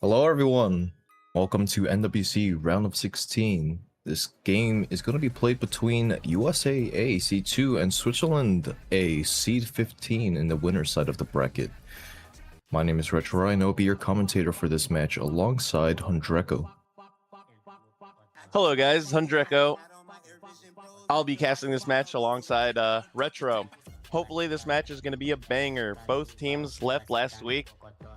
Hello everyone, welcome to NWC round of 16. This game is going to be played between USA A seed 2 and Switzerland A seed 15 in the winner's side of the bracket. My name is Retro and I'll be your commentator for this match alongside Hundreko. Hello guys, Hundreko. I'll be casting this match alongside Retro. Hopefully this match is going to be a banger. Both teams left last week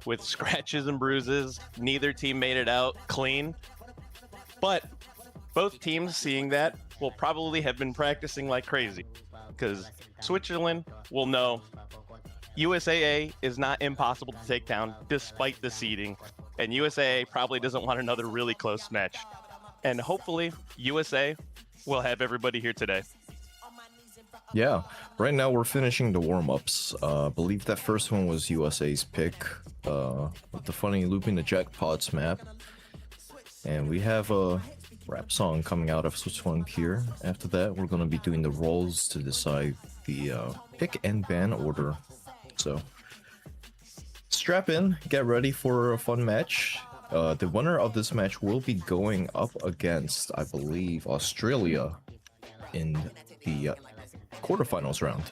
with scratches and bruises. Neither team made it out clean. But both teams, seeing that, will probably have been practicing like crazy. Because Switzerland will know USAA is not impossible to take down despite the seeding. And USAA probably doesn't want another really close match. And hopefully USA will have everybody here today. Yeah, right now we're finishing the warm-ups. I believe that first one was USA's pick, with the funny looping the jackpots map. And we have a rap song coming out of Switzerland here. After that, we're going to be doing the rolls to decide the pick and ban order. So, strap in, get ready for a fun match. The winner of this match will be going up against, I believe, Australia in the quarterfinals round.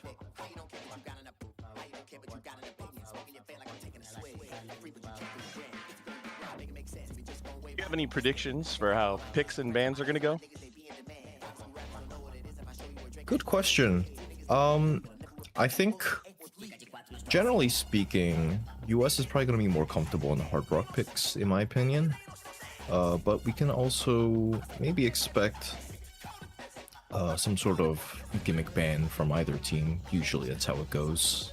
Do you have any predictions for how picks and bans are going to go? Good question. I think, generally speaking, US is probably going to be more comfortable in the hard rock picks, in my opinion. But we can also maybe expect some sort of gimmick ban from either team. Usually that's how it goes.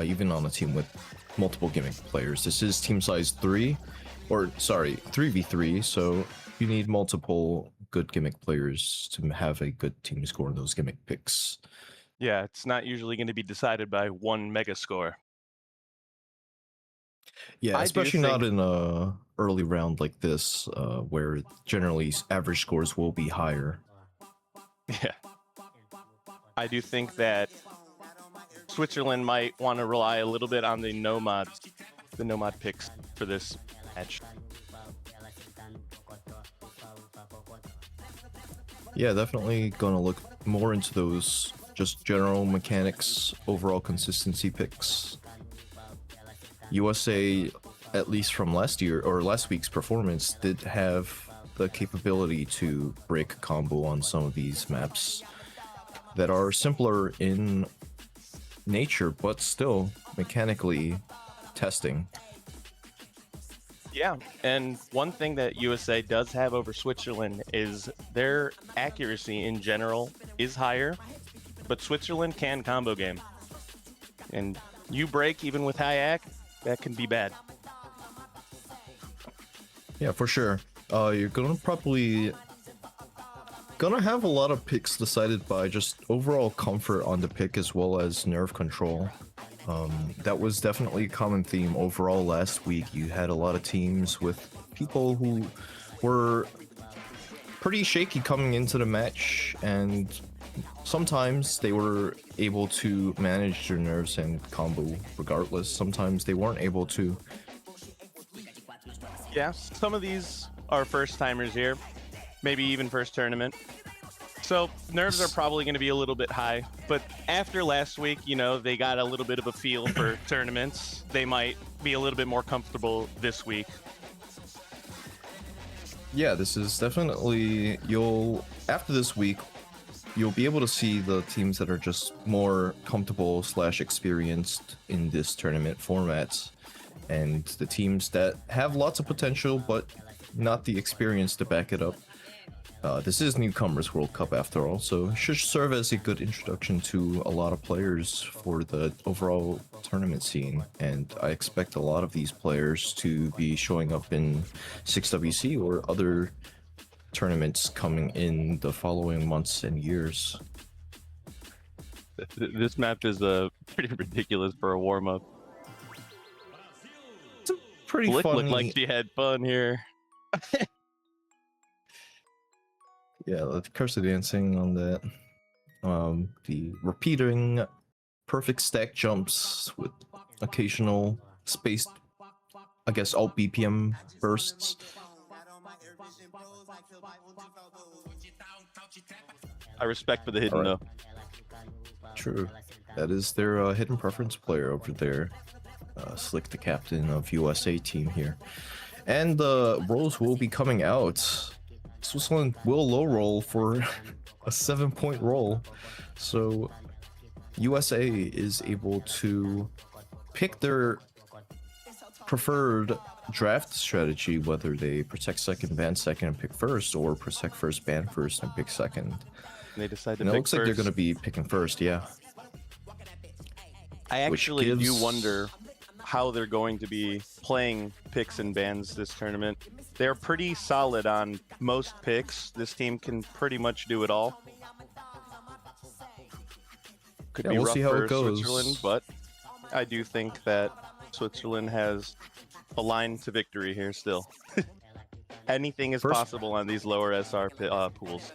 Even on a team with multiple gimmick players. This is team size 3, or sorry, 3v3, so you need multiple good gimmick players to have a good team score in those gimmick picks. Yeah, it's not usually going to be decided by one mega score. Yeah, especially not in a early round like this, where generally average scores will be higher. Yeah. I do think that Switzerland might want to rely a little bit on the nomad picks for this match. Yeah, definitely gonna look more into those just general mechanics, overall consistency picks. USA, at least from last year or last week's performance, did have the capability to break combo on some of these maps that are simpler in nature, but still mechanically testing. Yeah, and one thing that USA does have over Switzerland is their accuracy in general is higher, but Switzerland can combo game. And you break even with high AC, that can be bad. Yeah, for sure. You're gonna have a lot of picks decided by just overall comfort on the pick as well as nerve control. That was definitely a common theme overall last week. You had a lot of teams with people who were pretty shaky coming into the match, and sometimes they were able to manage their nerves and combo regardless. Sometimes they weren't able to. Yeah, some of these are first timers here, maybe even first tournament. So nerves are probably going to be a little bit high, but after last week, you know, they got a little bit of a feel for tournaments. They might be a little bit more comfortable this week. Yeah, this is definitely, after this week, you'll be able to see the teams that are just more comfortable / experienced in this tournament format, and the teams that have lots of potential but not the experience to back it up. This is Newcomers World Cup after all, so it should serve as a good introduction to a lot of players for the overall tournament scene, and I expect a lot of these players to be showing up in 6WC or other tournaments coming in the following months and years. This map is pretty ridiculous for a warm-up. It's a pretty Flick funny... looked like she had fun here. Yeah, the cursor dancing on that. The repeating perfect stack jumps with occasional spaced I guess, alt BPM bursts. I respect for the hidden though. True. That is their hidden preference player over there. Slick, the captain of USA team here. And the rolls will be coming out. Switzerland will low roll for a 7-point roll. So USA is able to pick their preferred draft strategy, whether they protect second, ban second, and pick first, or protect first, ban first, and pick second. They decide to And it pick looks like they're first. going to be picking first, yeah. I actually do gives- wonder how they're going to be playing picks and bans this tournament. They're pretty solid on most picks. This team can pretty much do it all. Could be we'll rough see how for it goes. Switzerland, but I do think that Switzerland has a line to victory here still. Anything is possible on these lower SR pools.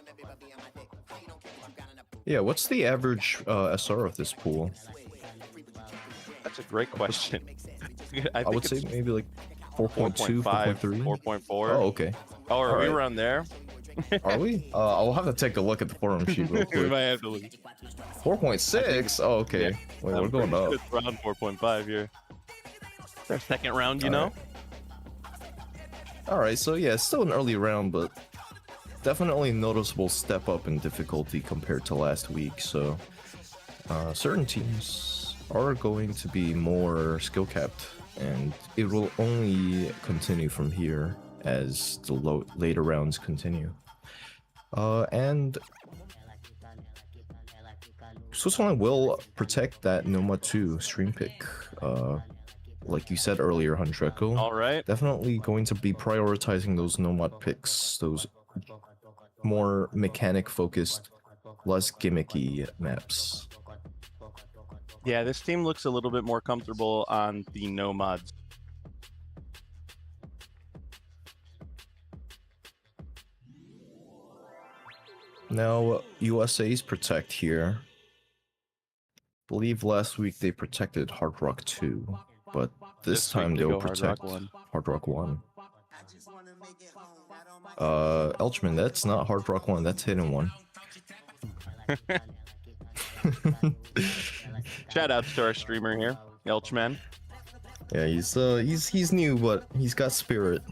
Yeah, what's the average SR of this pool? That's a great question. I would say maybe like 4.2, 4.5, 4.3. 4.4. Oh, okay. Oh, are we Alright. around there? Are we? I'll have to take a look at the forum sheet real We quick. might have to look. 4.6? Oh, okay. Yeah. Wait, we're going up. It's around 4.5 here. Our second round, you know? Alright, so yeah, it's still an early round, but definitely a noticeable step up in difficulty compared to last week. So certain teams are going to be more skill capped, and it will only continue from here as the later rounds continue. And Switzerland will protect that Noma 2 stream pick. Like you said earlier, Hundreko. All right. Definitely going to be prioritizing those Nomad picks, those more mechanic focused, less gimmicky maps. Yeah, this team looks a little bit more comfortable on the nomads. Now, USA's protect here. Believe last week they protected Hard Rock 2, but this time week they they'll go Hard protect Rock 1. Hard Rock 1. Elchman, that's not Hard Rock 1, that's Hidden 1. Shout outs to our streamer here, Elchman. Yeah, he's new, but he's got spirit.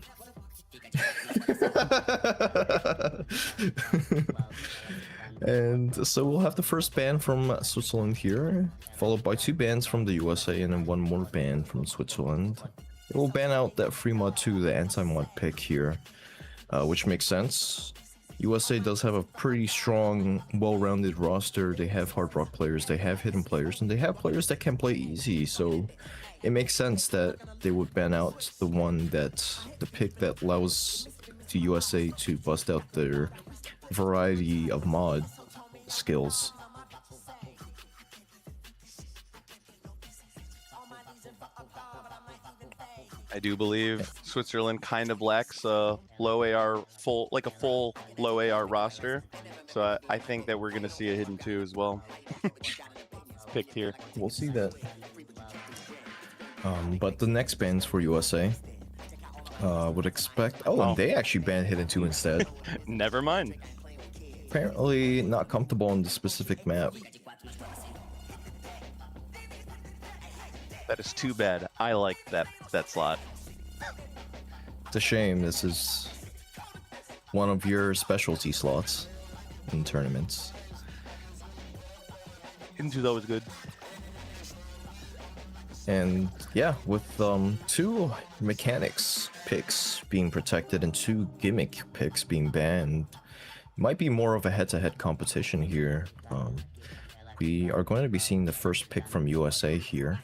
And so we'll have the first ban from Switzerland here, followed by 2 bans from the USA and then 1 more ban from Switzerland. It will ban out that free mod 2, the anti-mod pick here, which makes sense. USA does have a pretty strong, well-rounded roster. They have hard rock players, they have hidden players, and they have players that can play easy, so it makes sense that they would ban out the pick that allows the USA to bust out their variety of mod skills. I do believe Switzerland kind of lacks a low AR full low AR roster, so I think that we're gonna see a hidden 2 as well. Picked here. We'll see that. But the next bans for USA would expect. Oh, and they actually banned hidden 2 instead. Never mind. Apparently not comfortable on the specific map. That is too bad. I like that slot. It's a shame. This is one of your specialty slots in tournaments. Into that was good. And yeah, with 2 mechanics picks being protected and 2 gimmick picks being banned, might be more of a head-to-head competition here. We are going to be seeing the first pick from USA here.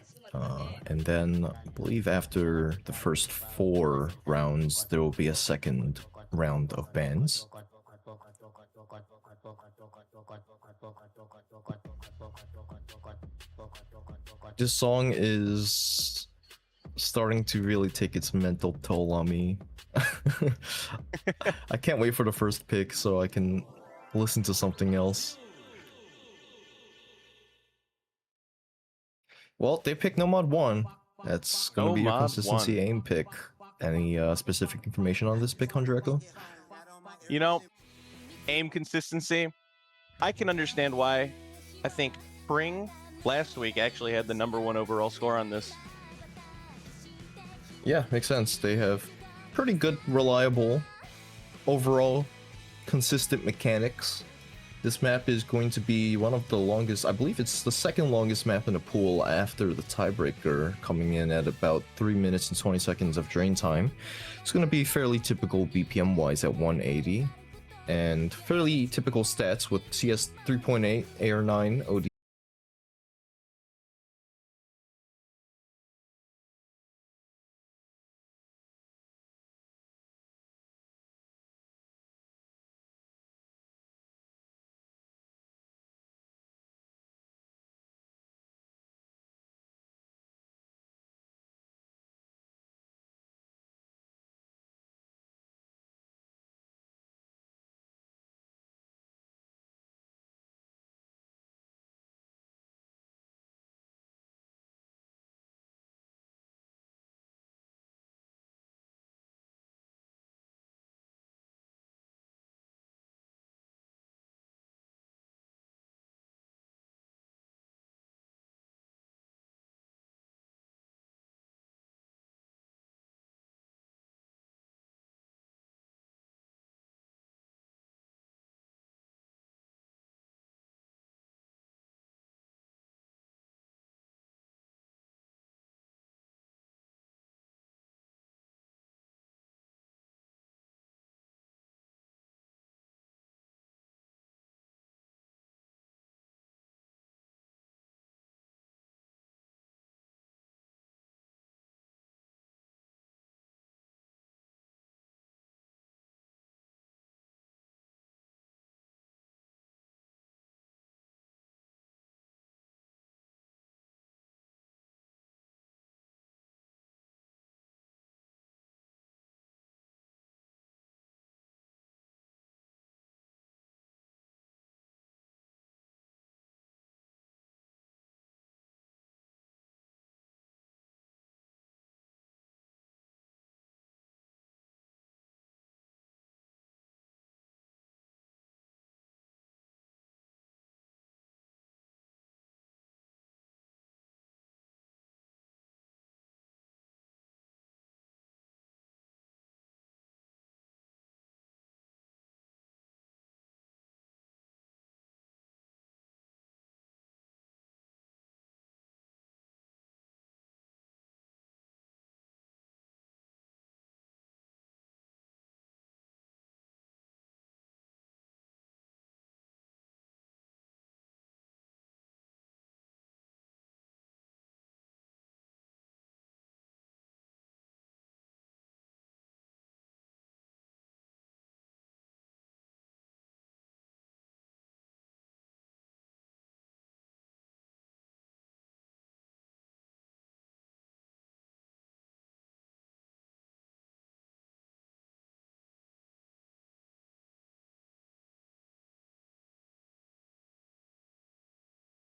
And then I believe after the first 4 rounds, there will be a second round of bans. This song is starting to really take its mental toll on me. I can't wait for the first pick so I can listen to something else. Well, they picked Nomad 1. That's going to No be your mod consistency one. aim pick. Any specific information on this pick, 100 Echo? You know, aim consistency, I can understand why. I think Spring last week actually had the #1 overall score on this. Yeah, makes sense. They have pretty good, reliable, overall consistent mechanics. This map is going to be one of the longest, I believe it's the second longest map in the pool after the tiebreaker, coming in at about 3 minutes and 20 seconds of drain time. It's going to be fairly typical BPM wise at 180, and fairly typical stats with CS 3.8, AR9, OD.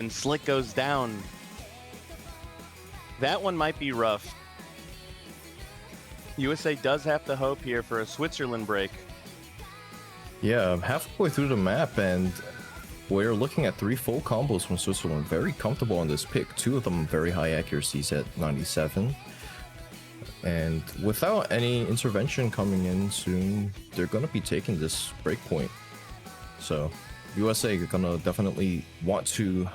And Slick goes down. That one might be rough. USA does have to hope here for a Switzerland break. Yeah, I'm halfway through the map, and we're looking at 3 full combos from Switzerland. Very comfortable on this pick. 2 of them very high accuracies at 97. And without any intervention coming in soon, they're going to be taking this breakpoint. So USA are going to definitely want to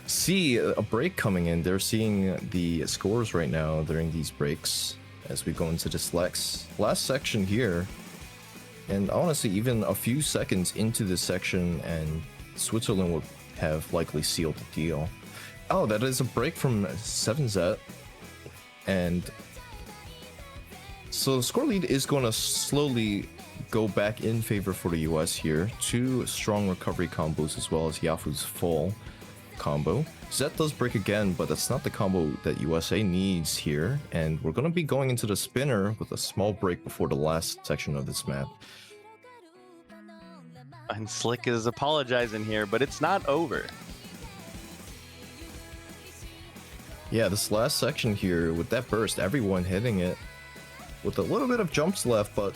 see a break coming in. They're seeing the scores right now during these breaks as we go into this last section here. And honestly, even a few seconds into this section and Switzerland would have likely sealed the deal. Oh, that is a break from 7Z. And so the score lead is going to slowly go back in favor for the US here. 2 strong recovery combos as well as Yafu's full combo. Zet does break again, but that's not the combo that USA needs here. And we're going to be going into the spinner with a small break before the last section of this map. And Slick is apologizing here, but it's not over. Yeah, this last section here with that burst, everyone hitting it with a little bit of jumps left, but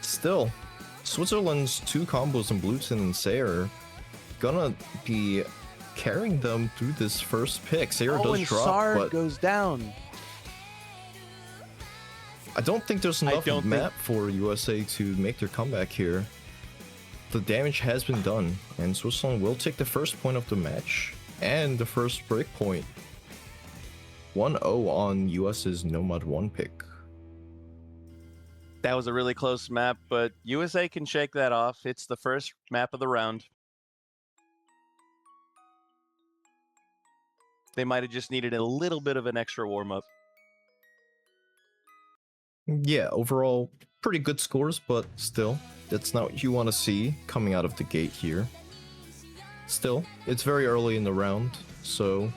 still, Switzerland's two combos in Bluton and Sayer gonna be carrying them through this first pick. Sayer does and drop, Sar but goes down. I don't think there's enough map for USA to make their comeback here. The damage has been done, and Switzerland will take the first point of the match and the first break point. 1-0 on US's Nomad 1 pick. That was a really close map, but USA can shake that off. It's the first map of the round. They might have just needed a little bit of an extra warm-up. Yeah, overall, pretty good scores, but still, that's not what you want to see coming out of the gate here. Still, it's very early in the round, so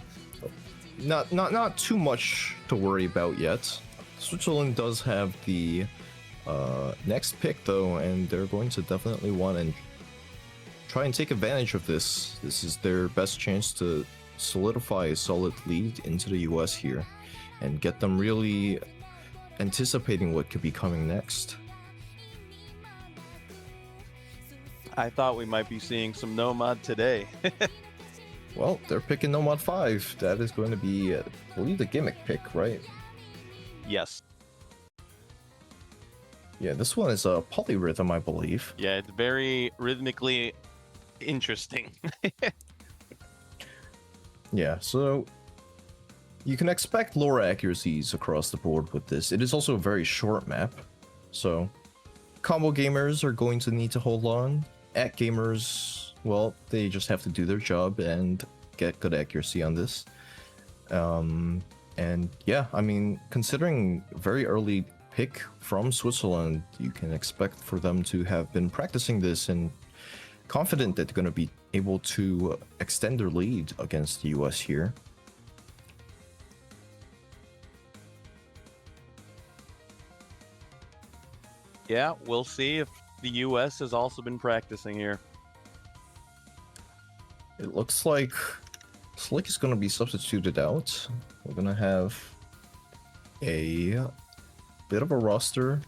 not too much to worry about yet. Switzerland does have the next pick though, and they're going to definitely want to try and take advantage of this. This is their best chance to solidify a solid lead into the US here and get them really anticipating what could be coming next. I thought we might be seeing some Nomad today. Well, they're picking Nomad 5. That is going to be, I believe, the gimmick pick, right? Yes. Yeah, this one is a polyrhythm, I believe. Yeah, it's very rhythmically interesting. Yeah, so you can expect lower accuracies across the board with this. It is also a very short map, so combo gamers are going to need to hold on. At gamers, well, they just have to do their job and get good accuracy on this. And yeah, I mean, considering very early pick from Switzerland, you can expect for them to have been practicing this and confident that they're going to be able to extend their lead against the US here. Yeah, we'll see if the US has also been practicing here. It looks like Slick is going to be substituted out. We're going to have a bit of a roster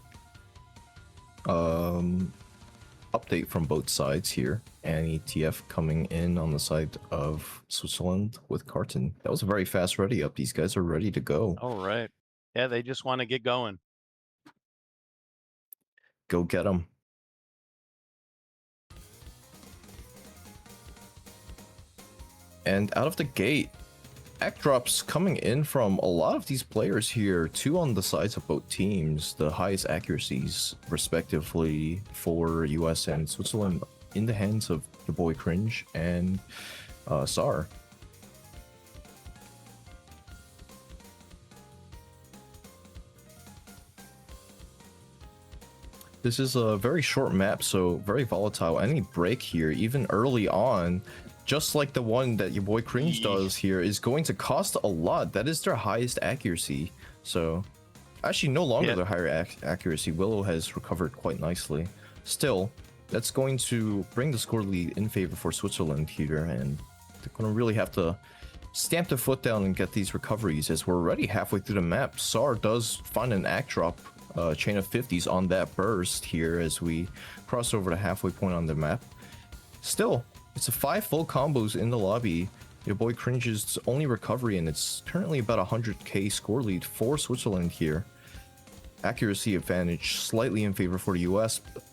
update from both sides here. And ETF coming in on the side of Switzerland with Carton. That was a very fast ready up. These guys are ready to go. All right. Yeah, they just want to get going. Go get them. And out of the gate, act drops coming in from a lot of these players here, two on the sides of both teams, the highest accuracies respectively for US and Switzerland in the hands of your boy Cringe and Sar. This is a very short map, so very volatile. Any break here, even early on, just like the one that your boy Cringe does here, is going to cost a lot. That is their highest accuracy. So, actually no longer their higher accuracy. Willow has recovered quite nicely. Still, that's going to bring the score lead in favor for Switzerland here, and they're going to really have to stamp their foot down and get these recoveries, as we're already halfway through the map. Sar does find an act drop chain of 50s on that burst here as we cross over the halfway point on the map. Still, it's a 5 full combos in the lobby. Your boy Cringe's only recovery, and it's currently about 100k score lead for Switzerland here. Accuracy advantage slightly in favor for the US. But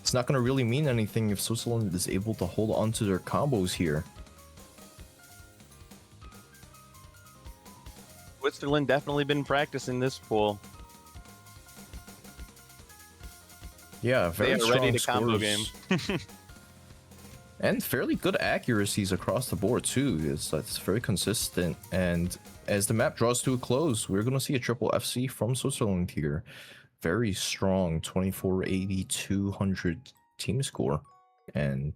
it's not going to really mean anything if Switzerland is able to hold on to their combos here. Switzerland definitely been practicing this pool. Yeah, very they are strong ready to scores. combo game. And fairly good accuracies across the board too. It's very consistent. And as the map draws to a close, we're going to see a triple FC from Switzerland here. Very strong 2480 200 team score. And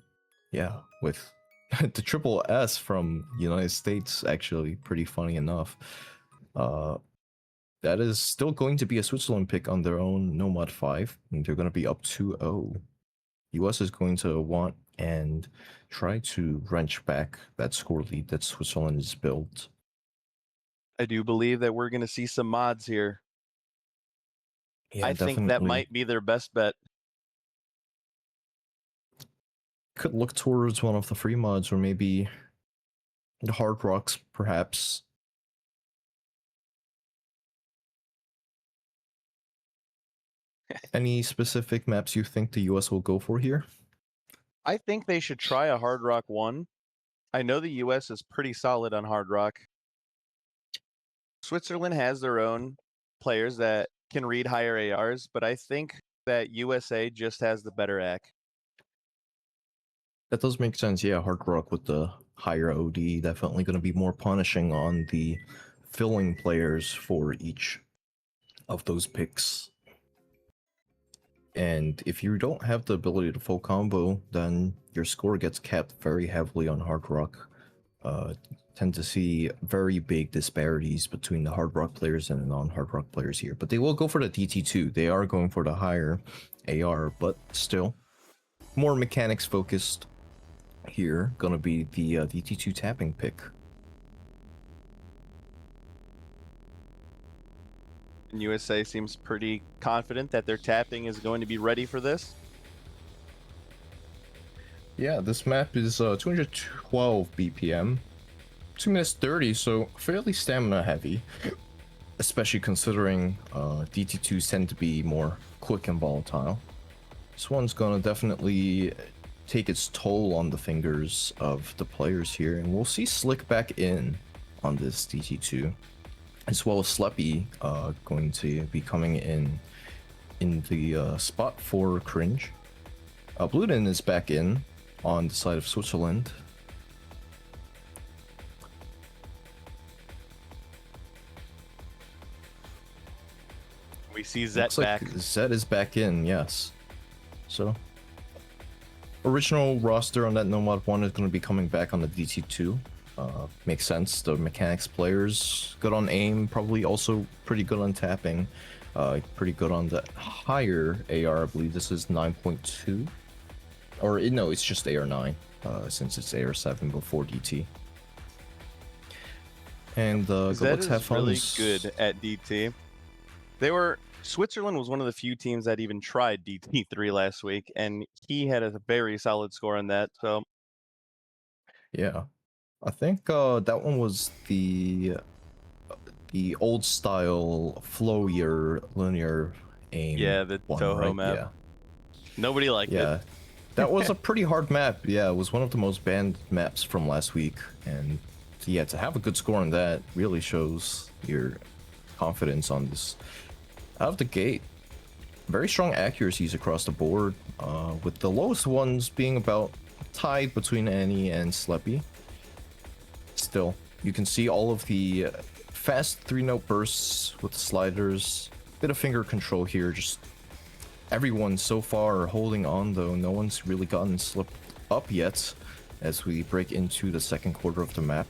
yeah, with the triple S from United States, actually pretty funny enough. That is still going to be a Switzerland pick on their own Nomad 5, and they're going to be up 2-0. US is going to want and try to wrench back that score lead that Switzerland has built. I do believe that we're going to see some mods here. Yeah, I think that might be their best bet. Could look towards one of the free mods, or maybe the Hard Rocks, perhaps. Any specific maps you think the US will go for here? I think they should try a Hard Rock 1. I know the US is pretty solid on Hard Rock. Switzerland has their own players that can read higher ARs, but I think that USA just has the better AC. That does make sense. Yeah, Hard Rock with the higher OD definitely going to be more punishing on the filling players for each of those picks. And if you don't have the ability to full combo, then your score gets capped very heavily on Hard Rock. Tend to see very big disparities between the Hard Rock players and the non-Hard Rock players here. But they will go for the DT2. They are going for the higher AR, but still more mechanics focused here. Gonna be the DT2 tapping pick. And USA seems pretty confident that their tapping is going to be ready for this. Yeah, this map is 212 BPM, 2 minutes 30, so fairly stamina heavy, especially considering DT2s tend to be more quick and volatile. This one's gonna definitely take its toll on the fingers of the players here, and we'll see Slick back in on this DT2, as well as Sleppy going to be coming in the spot for Cringe. Bluden is back in on the side of Switzerland. We see Zet Looks like back. Zed is back in, yes. So, original roster on that Nomad 1 is going to be coming back on the DT2. Makes sense. The mechanics players, good on aim, probably also pretty good on tapping. Pretty good on the higher AR. I believe this is 9.2. Or, no, it's just AR9, since it's AR7 before DT. And let's have fun. Really good at DT. Switzerland was one of the few teams that even tried DT3 last week, and he had a very solid score on that. So, yeah, I think that one was the old style flowier linear aim. Yeah, the one, Toho right? map. Yeah, Nobody liked yeah. it. That was a pretty hard map. Yeah, it was one of the most banned maps from last week, and yeah, to have a good score on that really shows your confidence on this out of the gate. Very strong accuracies across the board, with the lowest ones being about tied between Annie and Sleppy. Still, you can see all of the fast 3-note bursts with the sliders, bit of finger control here. Just everyone so far holding on, though no one's really gotten slipped up yet as we break into the second quarter of the map.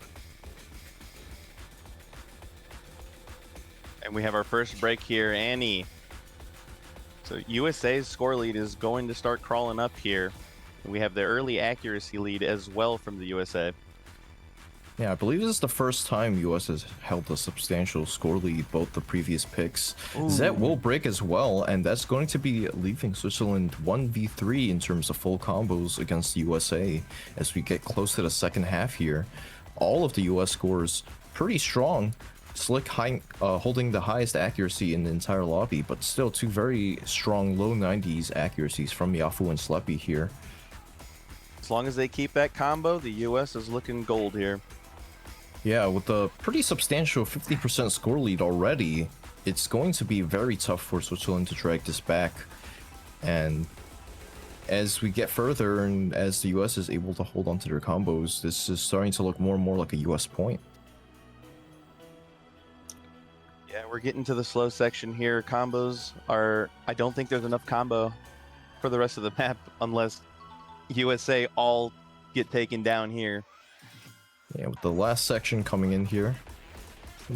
And we have our first break here, Annie. So USA's score lead is going to start crawling up here. We have the early accuracy lead as well from the USA. Yeah, I believe this is the first time US has held a substantial score lead both the previous picks. Zet will break as well, and that's going to be leaving Switzerland 1v3 in terms of full combos against the USA as we get close to the second half here. All of the US scores pretty strong. Slick holding the highest accuracy in the entire lobby, but still two very strong low 90s accuracies from Yafu and Sleppy here. As long as they keep that combo, the US is looking gold here. Yeah, with a pretty substantial 50% score lead already, it's going to be very tough for Switzerland to drag this back. And as we get further and as the US is able to hold onto their combos, this is starting to look more and more like a US point. Yeah, we're getting to the slow section here. Combos are... I don't think there's enough combo for the rest of the map unless USA all get taken down here. Yeah, with the last section coming in here.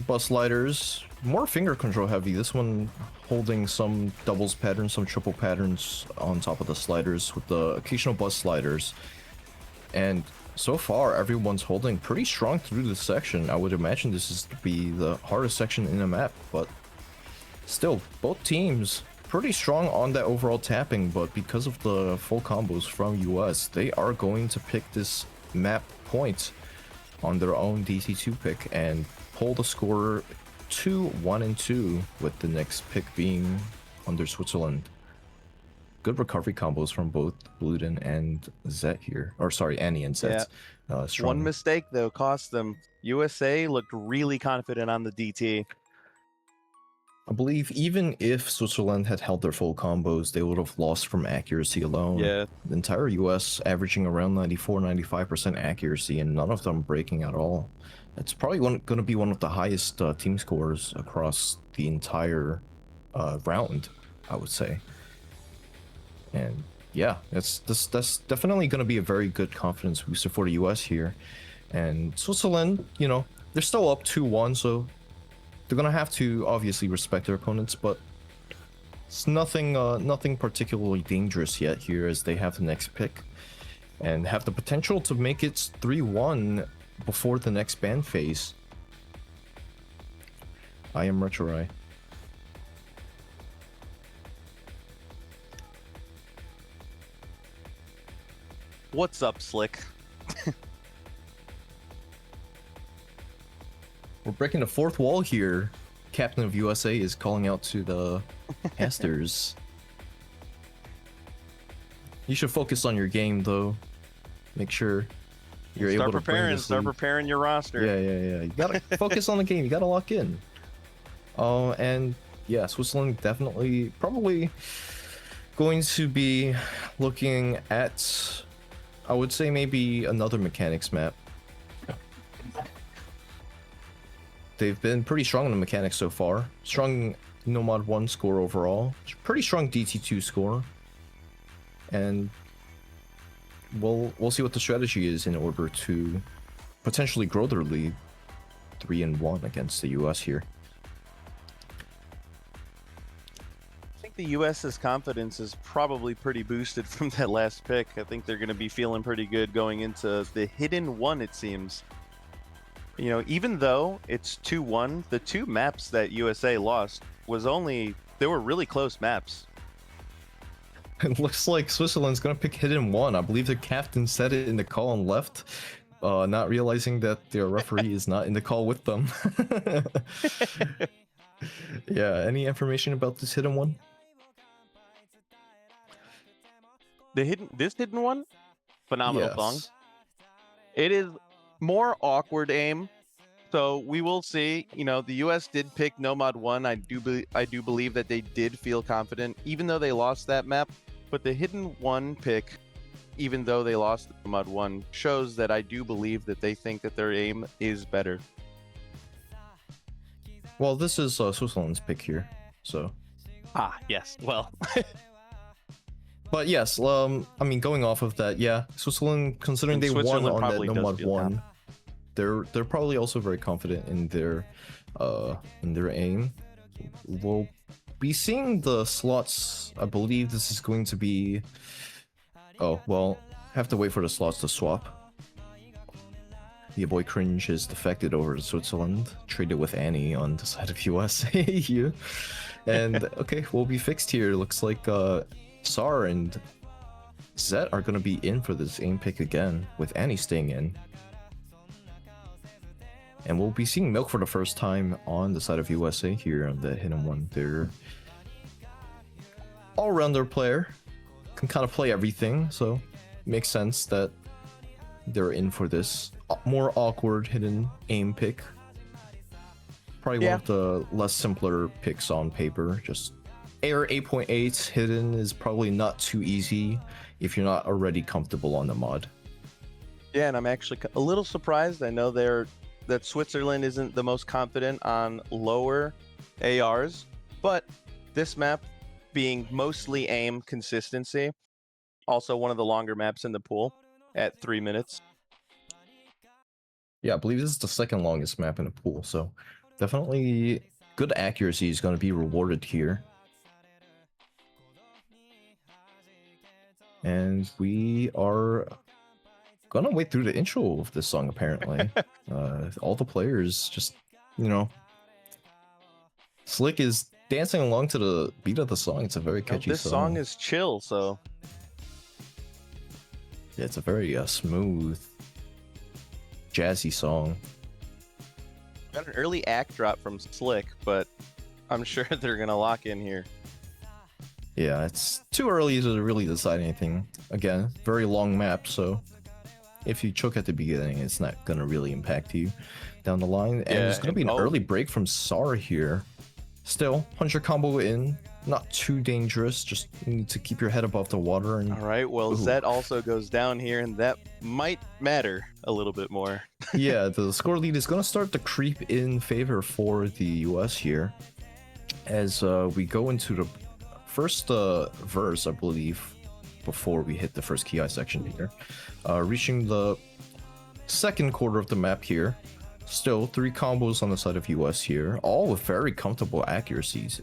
Bus sliders, more finger control heavy. This one holding some doubles patterns, some triple patterns on top of the sliders with the occasional bus sliders. And so far everyone's holding pretty strong through this section. I would imagine this is to be the hardest section in the map, but still, both teams pretty strong on that overall tapping, but because of the full combos from US, they are going to pick this map point on their own DC2 pick and pull the score to 1-2, with the next pick being under Switzerland. Good recovery combos from both Bluden and Zet here. Or sorry, Annie and Zet. Strong. One mistake, though, cost them. USA looked really confident on the DT. I believe even if Switzerland had held their full combos, they would have lost from accuracy alone. Yeah. The entire US averaging around 94-95% accuracy, and none of them breaking at all. It's probably going to be one of the highest team scores across the entire round, I would say. And yeah, that's definitely going to be a very good confidence booster for the US here. And Switzerland, you know, they're still up 2-1, so they're gonna have to obviously respect their opponents, but it's nothing particularly dangerous yet here, as they have the next pick and have the potential to make it 3-1 before the next ban phase. I am Retrorai. What's up, Slick? We're breaking the fourth wall here. Captain of USA is calling out to the casters. You should focus on your game, though. Make sure you're able to Start preparing your roster. Yeah. You gotta focus on the game. You gotta lock in. And yeah, Switzerland definitely, probably going to be looking at, I would say, maybe another mechanics map. They've been pretty strong in the mechanics so far. Strong Nomad 1 score overall. Pretty strong DT2 score. And we'll see what the strategy is in order to potentially grow their lead 3-1 against the US here. I think the US's confidence is probably pretty boosted from that last pick. I think they're going to be feeling pretty good going into the hidden one, it seems. You know, even though it's 2-1, the two maps that USA lost they were really close maps. It looks like Switzerland's gonna pick hidden one. I believe the captain said it in the call on left, not realizing that their referee is not in the call with them. Yeah, any information about this hidden one? This hidden one? Phenomenal song. Yes. It is more awkward aim, so we will see. You know, the US did pick Nomad 1. I do believe that they did feel confident, even though they lost that map. But the hidden one pick, even though they lost Nomad 1, shows that I do believe that they think that their aim is better. Well, this is Switzerland's pick here, so. Yes. Well. But yes, I mean, going off of that, yeah, Switzerland, considering they won on that Nomad 1, they're probably also very confident in their aim. We'll be seeing the slots. I believe this is going to be. Oh well, have to wait for the slots to swap. Your boy Cringe is defected over to Switzerland, traded with Annie on the side of USA here, and okay, we'll be fixed here. Looks like Sar and Zet are going to be in for this aim pick again, with Annie staying in. And we'll be seeing Milk for the first time on the side of USA here on the hidden one. They're all-rounder player, can kind of play everything, so makes sense that they're in for this more awkward hidden aim pick. Probably one of the less simpler picks on paper. Just Air 8.8 hidden is probably not too easy if you're not already comfortable on the mod. Yeah, and I'm actually a little surprised. I know that Switzerland isn't the most confident on lower ARs, but this map being mostly aim consistency, also one of the longer maps in the pool at 3 minutes. Yeah, I believe this is the second longest map in the pool, so definitely good accuracy is going to be rewarded here. And we are gonna wait through the intro of this song apparently. All the players just, you know, Slick is dancing along to the beat of the song. It's a very catchy This song is chill, so yeah, it's a very smooth, jazzy song. got an early act drop from Slick, but I'm sure they're gonna lock in here. Yeah, it's too early to really decide anything. Again, very long map, so if you choke at the beginning, it's not gonna really impact you down the line. And there's gonna be an early break from Sar here. Still, 100 combo in, not too dangerous. Just need to keep your head above the water. And all right, well, Zet also goes down here, and that might matter a little bit more. Yeah, the score lead is gonna start to creep in favor for the US here, as we go into the first verse, I believe, before we hit the first Ki section here. Reaching the second quarter of the map here. Still, 3 combos on the side of US here, all with very comfortable accuracies.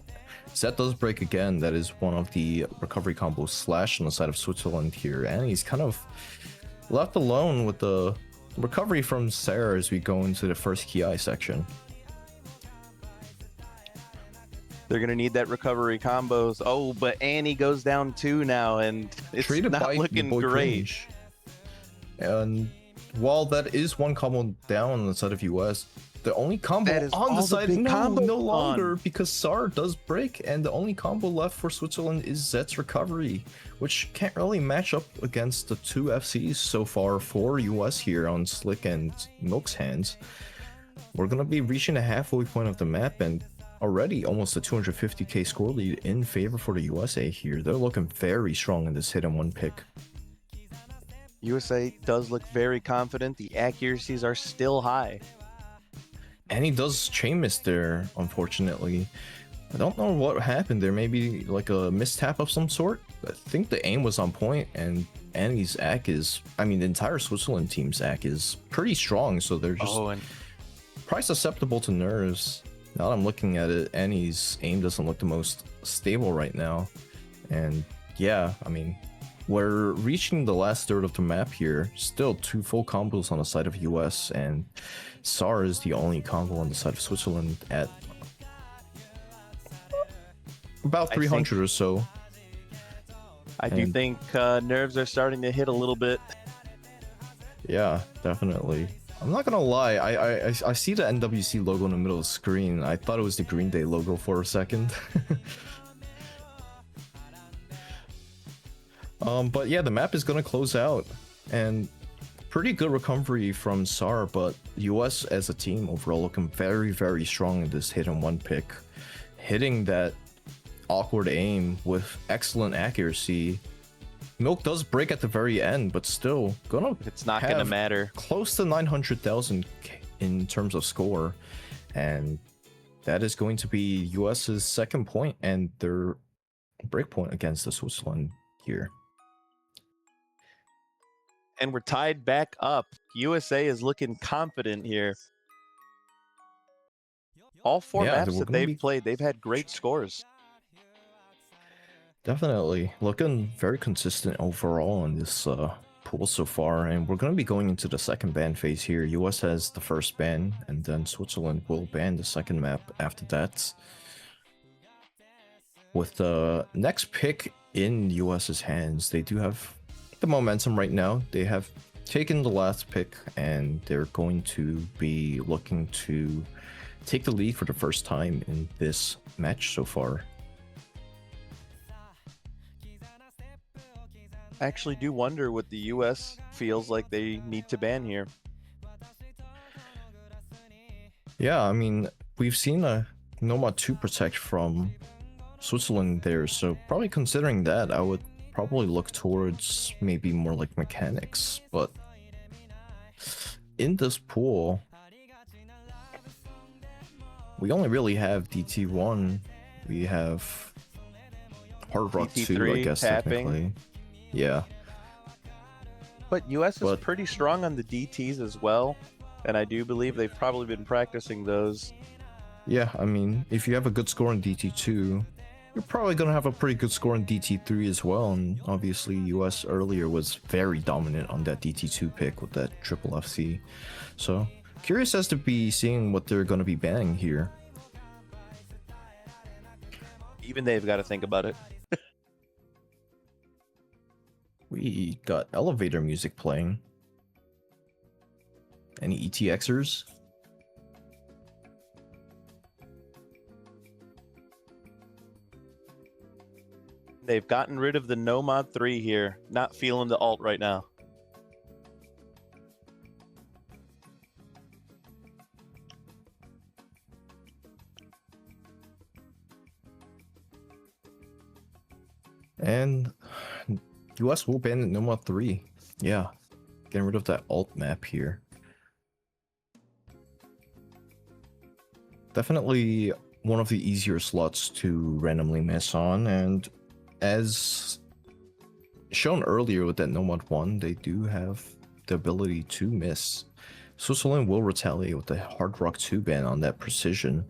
Zet does break again. That is one of the recovery combos slash on the side of Switzerland here, and he's kind of left alone with the recovery from Sarah as we go into the first Ki section. They're gonna need that recovery combos. Oh, but Annie goes down too now, and it's Treated not by looking your boy great. Cringe. And while that is one combo down on the side of US, the only combo That is on all the the side big combo no on. longer, because Sar does break, and the only combo left for Switzerland is Zet's recovery, which can't really match up against the 2 FCs so far for US here on Slick and Milk's hands. We're gonna be reaching the halfway point of the map, and already almost a 250k score lead in favor for the USA here. They're looking very strong in this hit and one pick. USA does look very confident. The accuracies are still high. And he does chain miss there, unfortunately. I don't know what happened there. Maybe like a mistap of some sort. I think the aim was on point, and Annie's ACK is, I mean, the entire Switzerland team's ACK is pretty strong, so they're just probably susceptible to nerves. Now that I'm looking at it, Annie's aim doesn't look the most stable right now. And yeah, I mean, we're reaching the last third of the map here. Still 2 full combos on the side of US, and Sar is the only combo on the side of Switzerland at about 300 or so. I do think nerves are starting to hit a little bit. Yeah, definitely. I'm not gonna lie, I see the NWC logo in the middle of the screen. I thought it was the Green Day logo for a second. But yeah, the map is gonna close out, and pretty good recovery from Sar, but US as a team overall looking very, very strong in this hit and one pick. Hitting that awkward aim with excellent accuracy. Milk does break at the very end, but still It's not gonna matter. Close to 900,000 in terms of score, and that is going to be US's second point and their break point against the Switzerland here. And we're tied back up. USA is looking confident here. All 4 maps that they've played, they've had great scores. Definitely looking very consistent overall in this pool so far, and we're going to be going into the second ban phase here. US has the first ban, and then Switzerland will ban the second map after that. With the next pick in US's hands, they do have the momentum right now. They have taken the last pick, and they're going to be looking to take the lead for the first time in this match so far. I actually do wonder what the US feels like they need to ban here. Yeah, I mean, we've seen a Nomad 2 protect from Switzerland there, so probably considering that, I would probably look towards maybe more like mechanics. But in this pool, we only really have DT1, we have Hard Rock 2, I guess, tapping. technically. Yeah. But US is pretty strong on the DTs as well, and I do believe they've probably been practicing those. Yeah, I mean, if you have a good score in DT2, you're probably going to have a pretty good score in DT3 as well. And obviously, US earlier was very dominant on that DT2 pick with that triple FC. So, curious as to be seeing what they're going to be banning here. Even they've got to think about it. We got elevator music playing. Any ETXers? They've gotten rid of the no mod 3 here. Not feeling the alt right now. And US will ban no mod 3. Yeah, getting rid of that alt map here. Definitely one of the easier slots to randomly miss on, and as shown earlier with that no mod 1, they do have the ability to miss. Switzerland will retaliate with the Hard Rock 2 ban on that precision,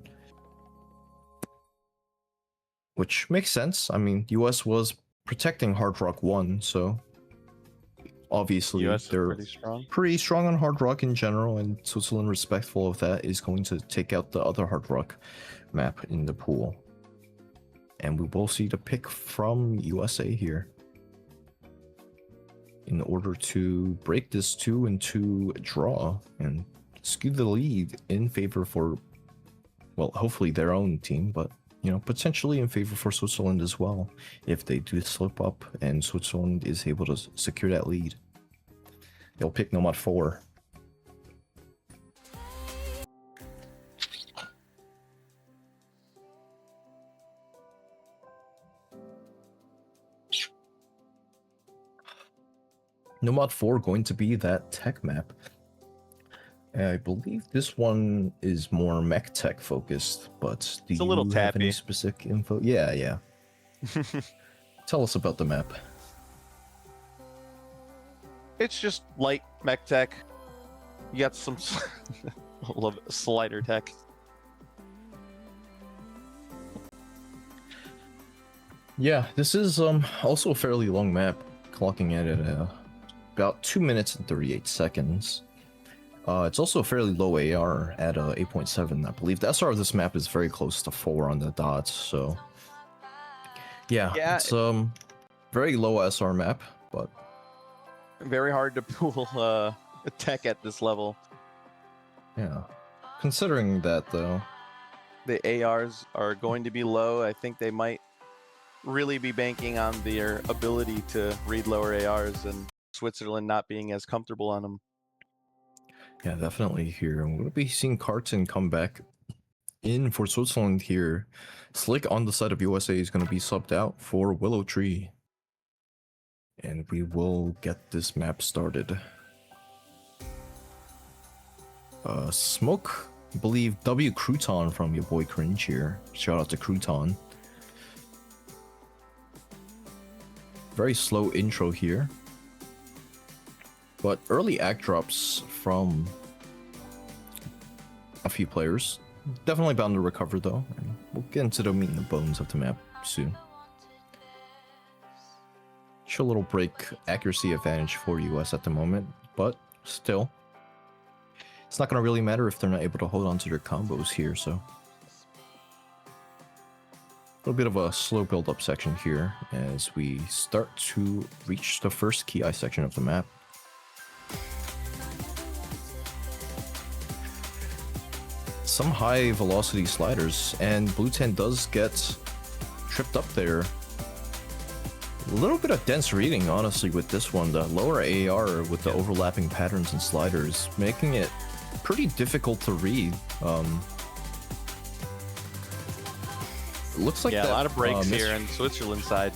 which makes sense. I mean, US was protecting Hard Rock 1, so obviously US they're pretty strong on Hard Rock in general, and Switzerland, respectful of that, is going to take out the other Hard Rock map in the pool. And we will see the pick from USA here in order to break this 2-2 draw and skew the lead in favor for, well, hopefully their own team, but you know, potentially in favor for Switzerland as well, if they do slip up and Switzerland is able to secure that lead. They'll pick no mod 4. No mod 4 going to be that tech map. I believe this one is more mech tech focused, but do a little you have any tappy. specific info? Yeah. Tell us about the map. It's just light mech tech. You got some love slider tech. Yeah, this is also a fairly long map, clocking it at about 2 minutes and 38 seconds. It's also a fairly low AR at 8.7. I believe the SR of this map is very close to 4 on the dots, so yeah, it's very low SR map, but very hard to pull tech at this level. Yeah, considering that though, the ARs are going to be low. I think they might really be banking on their ability to read lower ARs and Switzerland not being as comfortable on them. yeah, definitely here. I'm going to be seeing Carton come back in for Switzerland here. Slick on the side of USA is going to be subbed out for Willow Tree. And we will get this map started. Smoke, I believe W Crouton from your boy Cringe here. Shout out to Crouton. Very slow intro here. But early act drops from a few players. Definitely bound to recover though. And we'll get into the meat and the bones of the map soon. Show a little break accuracy advantage for US at the moment, but still, it's not going to really matter if they're not able to hold on to their combos here, so. A little bit of a slow build-up section here as we start to reach the first key eye section of the map. Some high velocity sliders, and Blue 10 does get tripped up there. A little bit of dense reading, honestly, with this one. The lower AR with the overlapping patterns and sliders, making it pretty difficult to read. It looks like a lot of breaks here on Switzerland's side.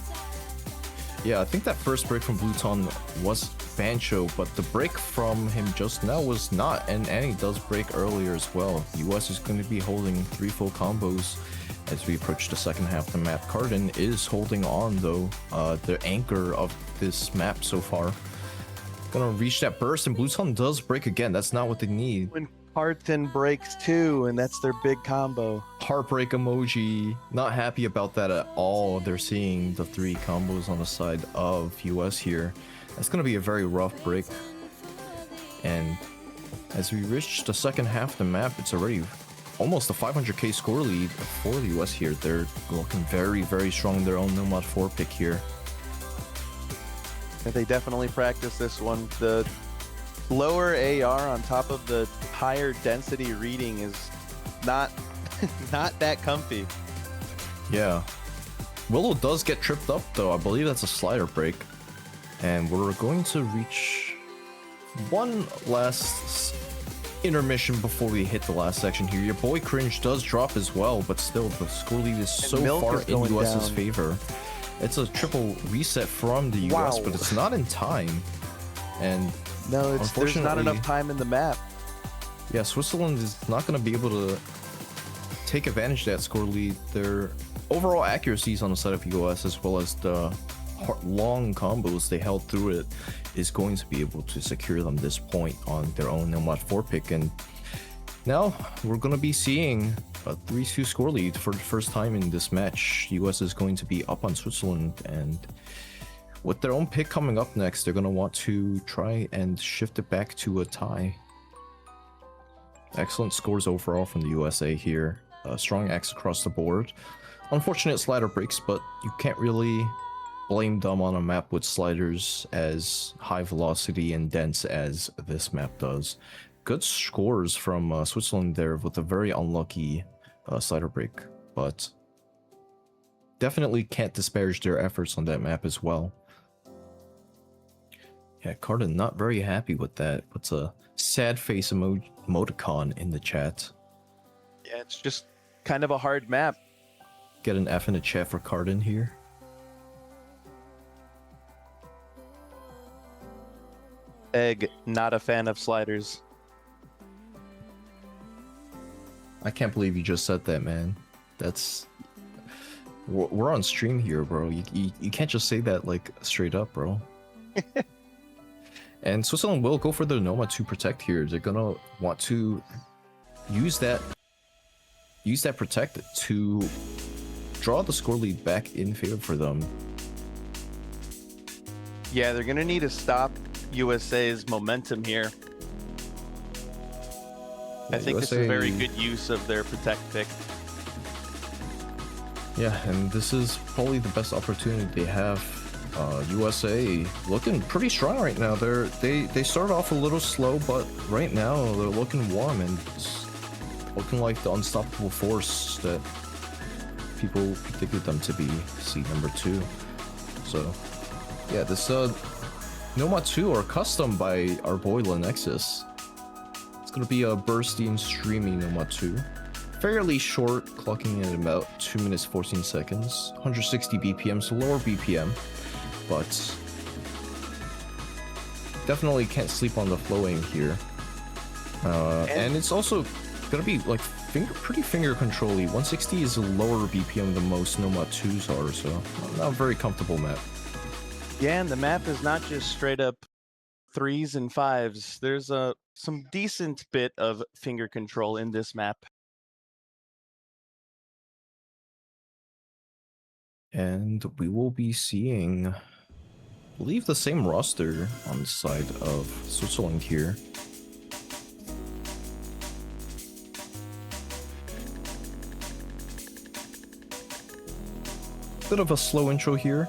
Yeah, I think that first break from Bluton was Bancho, but the break from him just now was not, and Annie does break earlier as well. US is going to be holding 3 full combos as we approach the second half of the map. Cardin is holding on though, the anchor of this map so far. Gonna reach that burst, and Bluton does break again. That's not what they need. When Hearts and breaks too, and that's their big combo. Heartbreak emoji. Not happy about that at all. They're seeing the 3 combos on the side of US here. That's going to be a very rough break. And as we reach the second half of the map, it's already almost a 500k score lead for the US here. They're looking very, very strong in their own Nomad 4 pick here. They definitely practice this one. The lower AR on top of the higher density reading is not not that comfy. Yeah. Willow does get tripped up though. I believe that's a slider break. And we're going to reach one last intermission before we hit the last section here. Your boy Cringe does drop as well, but still the score lead is so far in US's favor. It's a triple reset from the US, but it's not in time. And no, there's not enough time in the map. Yeah, Switzerland is not going to be able to take advantage of that score lead. Their overall accuracies on the side of US, as well as the long combos they held through it, is going to be able to secure them this point on their own Nomad 4 pick. And now we're going to be seeing a 3-2 score lead for the first time in this match. US is going to be up on Switzerland, and with their own pick coming up next, they're going to want to try and shift it back to a tie. Excellent scores overall from the USA here. Strong acts across the board. Unfortunate slider breaks, but you can't really blame them on a map with sliders as high velocity and dense as this map does. Good scores from Switzerland there with a very unlucky slider break, but definitely can't disparage their efforts on that map as well. Yeah, Cardin not very happy with that. Puts a sad face emoticon in the chat. Yeah, it's just kind of a hard map. Get an F in the chat for Cardin here. Egg, not a fan of sliders. I can't believe you just said that, man. That's... We're on stream here, bro. You can't just say that, like, straight up, bro. And Switzerland will go for the Nomad to protect here. They're gonna want to use that protect to draw the score lead back in favor for them. Yeah, they're gonna need to stop USA's momentum here. I think this is a very good use of their protect pick. Yeah, and this is probably the best opportunity they have. USA looking pretty strong right now. They started off a little slow, but right now they're looking warm and it's looking like the unstoppable force that people predicted them to be. Seed number 2. So yeah, this Nomad 2 are custom by our boy Lenexus. It's gonna be a bursty and streamy Nomad 2. Fairly short, clocking in about 2 minutes 14 seconds. 160 BPM, so lower BPM. But definitely can't sleep on the flowing here. And it's also gonna be like pretty finger control-y. 160 is a lower BPM than most Nomad 2s are, so not a very comfortable map. Yeah, and the map is not just straight up 3s and 5s. There's some decent bit of finger control in this map. And we will be seeing, I believe, the same roster on the side of Switzerland here. Bit of a slow intro here,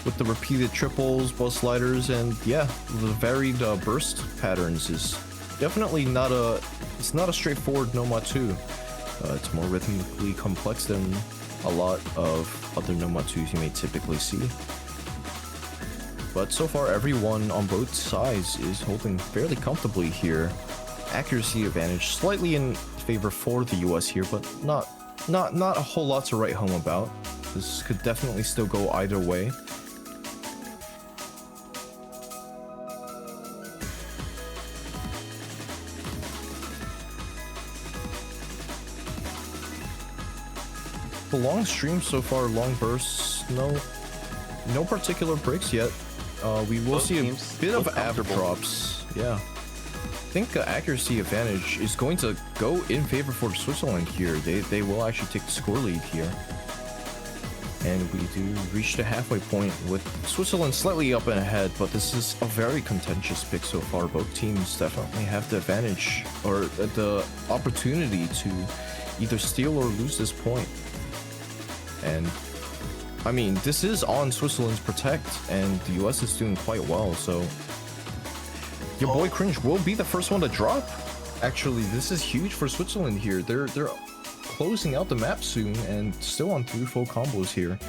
with the repeated triples, both sliders, and yeah, the varied burst patterns is definitely not a straightforward Nomad 2. It's more rhythmically complex than a lot of other Nomad 2s you may typically see. But so far, everyone on both sides is holding fairly comfortably here. Accuracy advantage slightly in favor for the US here, but not a whole lot to write home about. This could definitely still go either way. The long stream so far, long bursts, no particular breaks yet. We will see a bit of ab drops. Yeah, think the accuracy advantage is going to go in favor for Switzerland here. They will actually take the score lead here. And we do reach the halfway point with Switzerland slightly up and ahead, but this is a very contentious pick so far. Both teams definitely have the advantage or the opportunity to either steal or lose this point. And I mean, this is on Switzerland's protect, and the US is doing quite well, so your boy Cringe will be the first one to drop. Actually, this is huge for Switzerland here. They're closing out the map soon and still on 3 full combos here.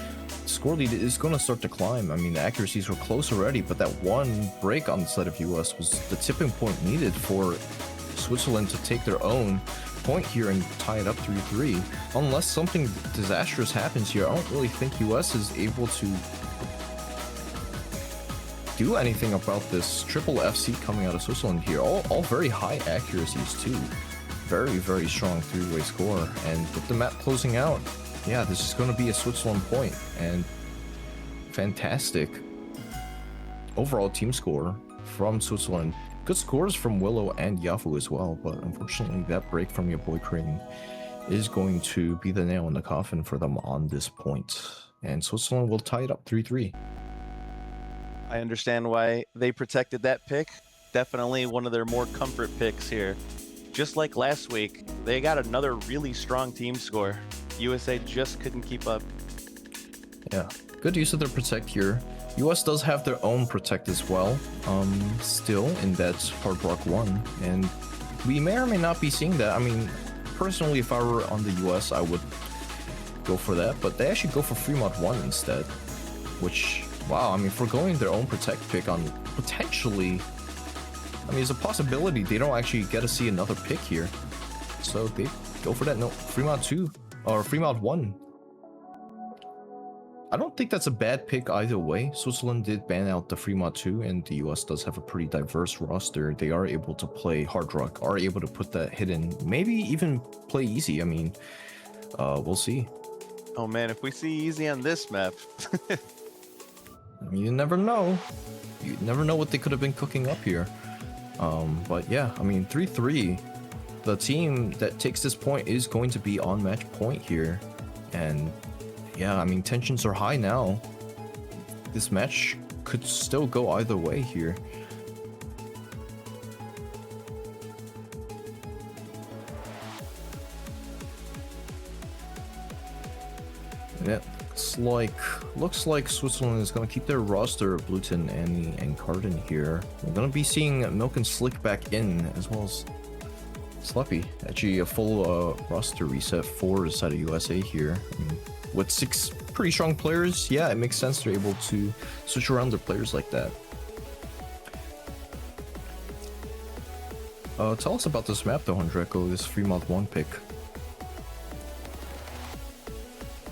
Score lead is going to start to climb. I mean, the accuracies were close already, but that one break on the side of US was the tipping point needed for Switzerland to take their own point here and tie it up 3-3. Unless something disastrous happens here, I don't really think US is able to do anything about this triple FC coming out of Switzerland here. All very high accuracies too. Very, very strong 3-way score. And with the map closing out, yeah, this is going to be a Switzerland point. And fantastic overall team score from Switzerland. Good scores from Willow and Yafu as well, but unfortunately that break from your boy Crane is going to be the nail in the coffin for them on this point. And Switzerland will tie it up 3-3. I understand why they protected that pick. Definitely one of their more comfort picks here. Just like last week, they got another really strong team score. USA just couldn't keep up. Yeah, good use of their protect here. US does have their own protect as well, still in that Hard Rock 1, and we may or may not be seeing that. I mean, personally, if I were on the US, I would go for that, but they actually go for Free Mod 1 instead, which, wow, I mean, forgoing their own protect pick on potentially, I mean, there's a possibility they don't actually get to see another pick here, so they go for that. No, Free Mod 2 or Free Mod 1. I don't think that's a bad pick either way. Switzerland did ban out the Free Mod 2, and the US does have a pretty diverse roster. They are able to play Hard Rock, are able to put that hidden, maybe even play easy. I mean, we'll see. Oh man, if we see easy on this map. You never know. You never know what they could have been cooking up here. But yeah, I mean, 3-3. The team that takes this point is going to be on match point here. And yeah, I mean, tensions are high now. This match could still go either way here. Yeah, looks like Switzerland is going to keep their roster of Blutin, Annie, and Cardin here. We're going to be seeing Milk and Slick back in, as well as Sleppy. Actually, a full roster reset for the side of USA here. I mean, with 6 pretty strong players, yeah, it makes sense they're able to switch around their players like that. Tell us about this map though, Andreko, this Free Mod 1 pick.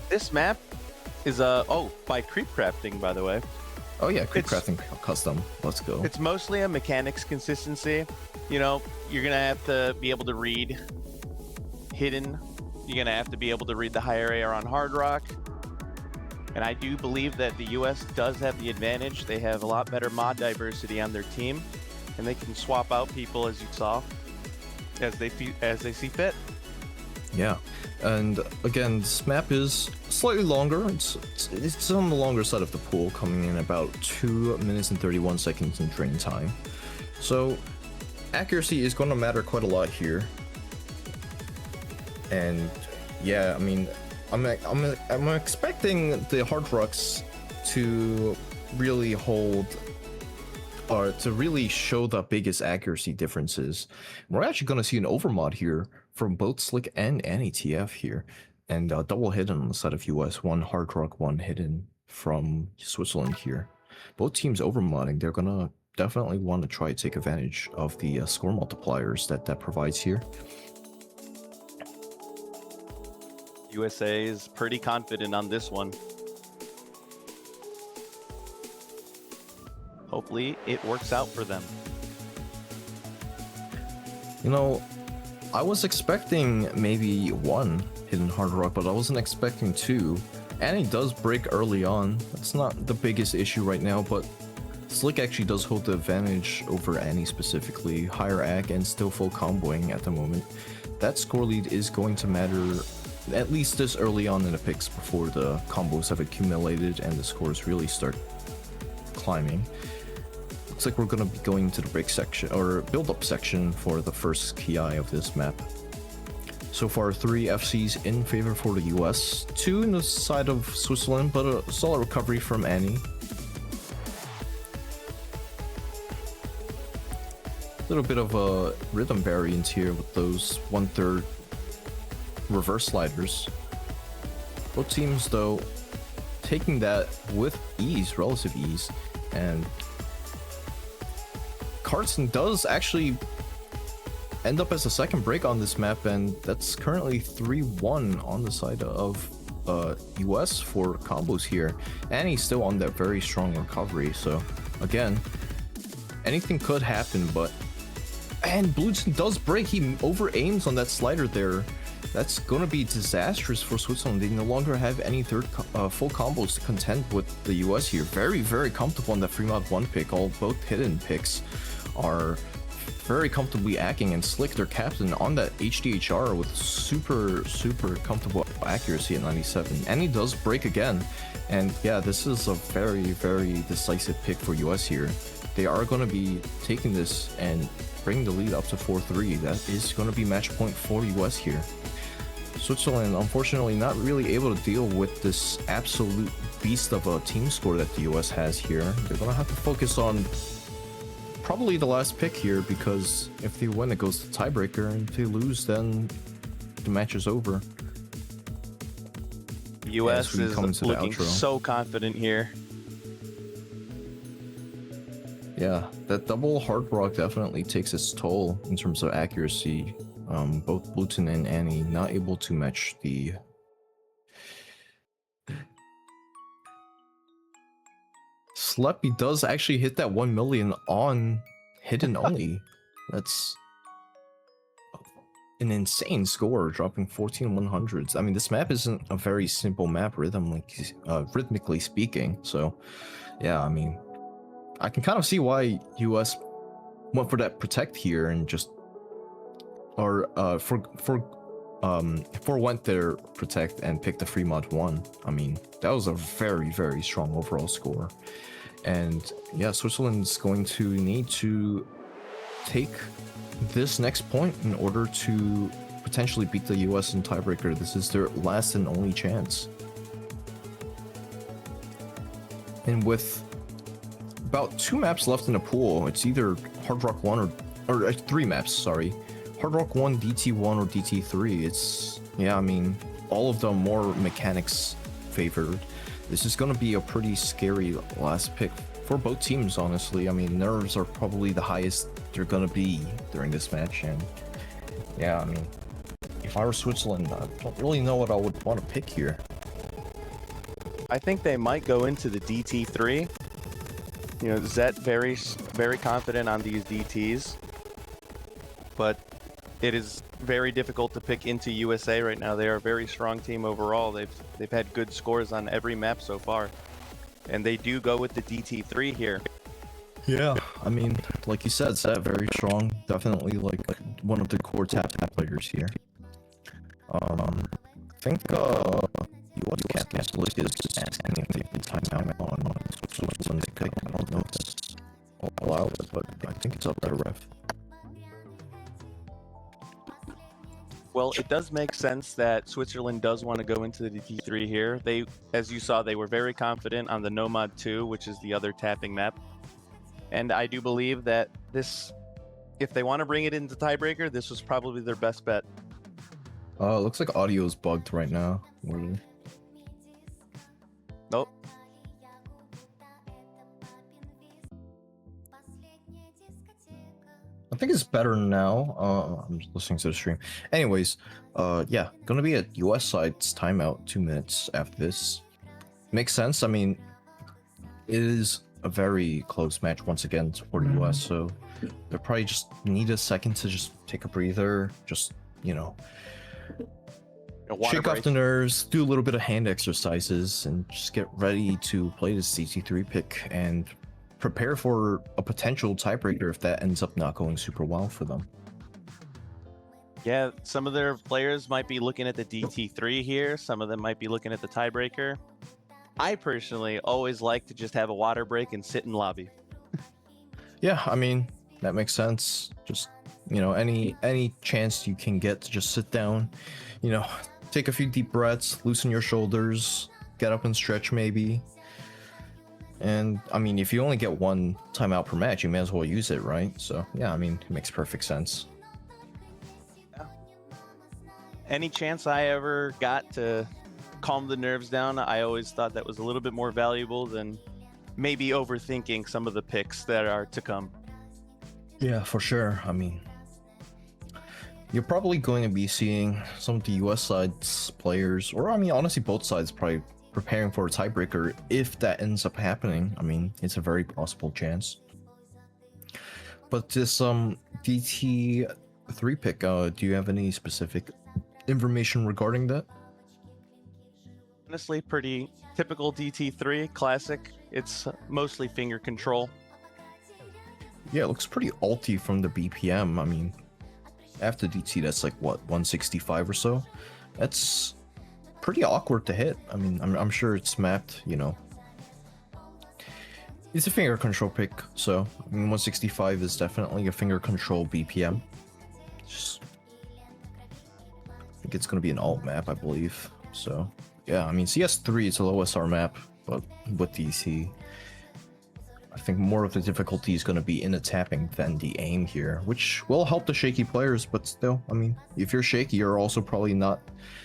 This map is by Creep Crafting, by the way. Oh yeah, Creep Crafting custom. Let's go. It's mostly a mechanics consistency. You know, you're gonna have to be able to read hidden. You're gonna have to be able to read the higher AR on Hard Rock. And I do believe that the US does have the advantage. They have a lot better mod diversity on their team, and they can swap out people, as you saw, as they see fit. Yeah, and again, this map is slightly longer. It's on the longer side of the pool, coming in about 2 minutes and 31 seconds in drain time. So accuracy is going to matter quite a lot here. And yeah, I mean, I'm expecting the Hard Rocks to really hold, or to really show the biggest accuracy differences. We're actually going to see an overmod here from both Slick and AnyTF here, and double hidden on the side of US, 1 Hard Rock, 1 hidden from Switzerland here. Both teams overmodding. They're gonna definitely want to try to take advantage of the score multipliers that provides here. USA is pretty confident on this one. Hopefully it works out for them. You know, I was expecting maybe 1 hidden Hard Rock, but I wasn't expecting 2. Annie does break early on. That's not the biggest issue right now, but Slick actually does hold the advantage over Annie specifically, higher AC and still full comboing at the moment. That score lead is going to matter at least this early on in the picks before the combos have accumulated and the scores really start climbing. Looks like we're going to be going to the break section or build up section for the first KI of this map. So far 3 FCs in favor for the US, 2 in the side of Switzerland, but a solid recovery from Annie. Little bit of a rhythm variance here with those 1/3 reverse sliders. Both teams though taking that with ease, relative ease, and Carson does actually end up as a second break on this map, and that's currently 3-1 on the side of US for combos here. And he's still on that very strong recovery, so again, anything could happen, but and Bluetooth does break. He over aims on that slider there. That's gonna be disastrous for Switzerland. They no longer have any full combos to contend with the US here. Very, very comfortable on that 3-mod 1 pick. Both hidden picks are very comfortably acting, and Slick, their captain, on that HDHR with super comfortable accuracy at 97. And he does break again. And yeah, this is a very, very decisive pick for US here. They are going to be taking this and bringing the lead up to 4-3. That is going to be match point for US here. Switzerland, unfortunately, not really able to deal with this absolute beast of a team score that the US has here. They're going to have to focus on probably the last pick here, because if they win, it goes to tiebreaker, and if they lose, then the match is over. US is looking so confident here. Yeah, that double hard rock definitely takes its toll in terms of accuracy. Both Bluton and Annie not able to match the... Sleppy does actually hit that 1 million on hidden only. That's an insane score, dropping 14 100s. I mean, this map isn't a very simple map rhythmically speaking, so yeah, I mean, I can kind of see why US went for that protect here and just went their protect and picked the free mod 1. I mean, that was a very, very strong overall score. And yeah, Switzerland's going to need to take this next point in order to potentially beat the US in tiebreaker. This is their last and only chance. And with about 2 maps left in the pool, it's either Hard Rock 1 or 3 maps, sorry. Hard Rock 1, DT1, or DT3. It's, yeah, I mean, all of them more mechanics favored. This is going to be a pretty scary last pick for both teams, honestly. I mean, nerves are probably the highest they're going to be during this match. And yeah, I mean, if I were Switzerland, I don't really know what I would want to pick here. I think they might go into the DT3. You know, Zet very confident on these DTs, but it is very difficult to pick into USA right now. They are a very strong team overall. They've had good scores on every map so far, and they do go with the DT3 here. Yeah, I mean, like you said, Zet very strong. Definitely like one of the core tap players here. I think US captain Slick is asking if they can time out on Switzerland's pick. I don't know if that's allowed, but I think it's up to ref. Well, it does make sense that Switzerland does want to go into the DT3 here. They, as you saw, they were very confident on the Nomad 2, which is the other tapping map. And I do believe that this, if they want to bring it into tiebreaker, this was probably their best bet. Looks like audio is bugged right now. Nope. I think it's better now. I'm just listening to the stream. Anyways, yeah, gonna be at US side's timeout 2 minutes after this. Makes sense. I mean, it is a very close match once again for the US, so they probably just need a second to just take a breather, just, you know, shake off the nerves, do a little bit of hand exercises, and just get ready to play this DT3 pick and prepare for a potential tiebreaker if that ends up not going super well for them. Yeah, some of their players might be looking at the DT3 here. Some of them might be looking at the tiebreaker. I personally always like to just have a water break and sit in lobby. Yeah, I mean, that makes sense. Just, you know, any chance you can get to just sit down, you know, take a few deep breaths, loosen your shoulders, get up and stretch maybe. And I mean, if you only get one timeout per match, you may as well use it, right? So yeah, I mean, it makes perfect sense. Any chance I ever got to calm the nerves down, I always thought that was a little bit more valuable than maybe overthinking some of the picks that are to come. Yeah, for sure. I mean, you're probably going to be seeing some of the US side's players, or I mean, honestly, both sides probably preparing for a tiebreaker if that ends up happening. I mean, it's a very possible chance. But this DT3 pick, do you have any specific information regarding that? Honestly, pretty typical DT3 classic. It's mostly finger control. Yeah, it looks pretty alty from the BPM. I mean, after DT, that's like what, 165 or so. That's pretty awkward to hit. I mean, I'm sure it's mapped, you know. It's a finger control pick, so I mean, 165 is definitely a finger control BPM. Just, I think it's gonna be an alt map, I believe. So yeah, I mean, CS3 is a low SR map, but with DC, I think more of the difficulty is going to be in the tapping than the aim here, which will help the shaky players, but still, I mean, if you're shaky, you're also probably not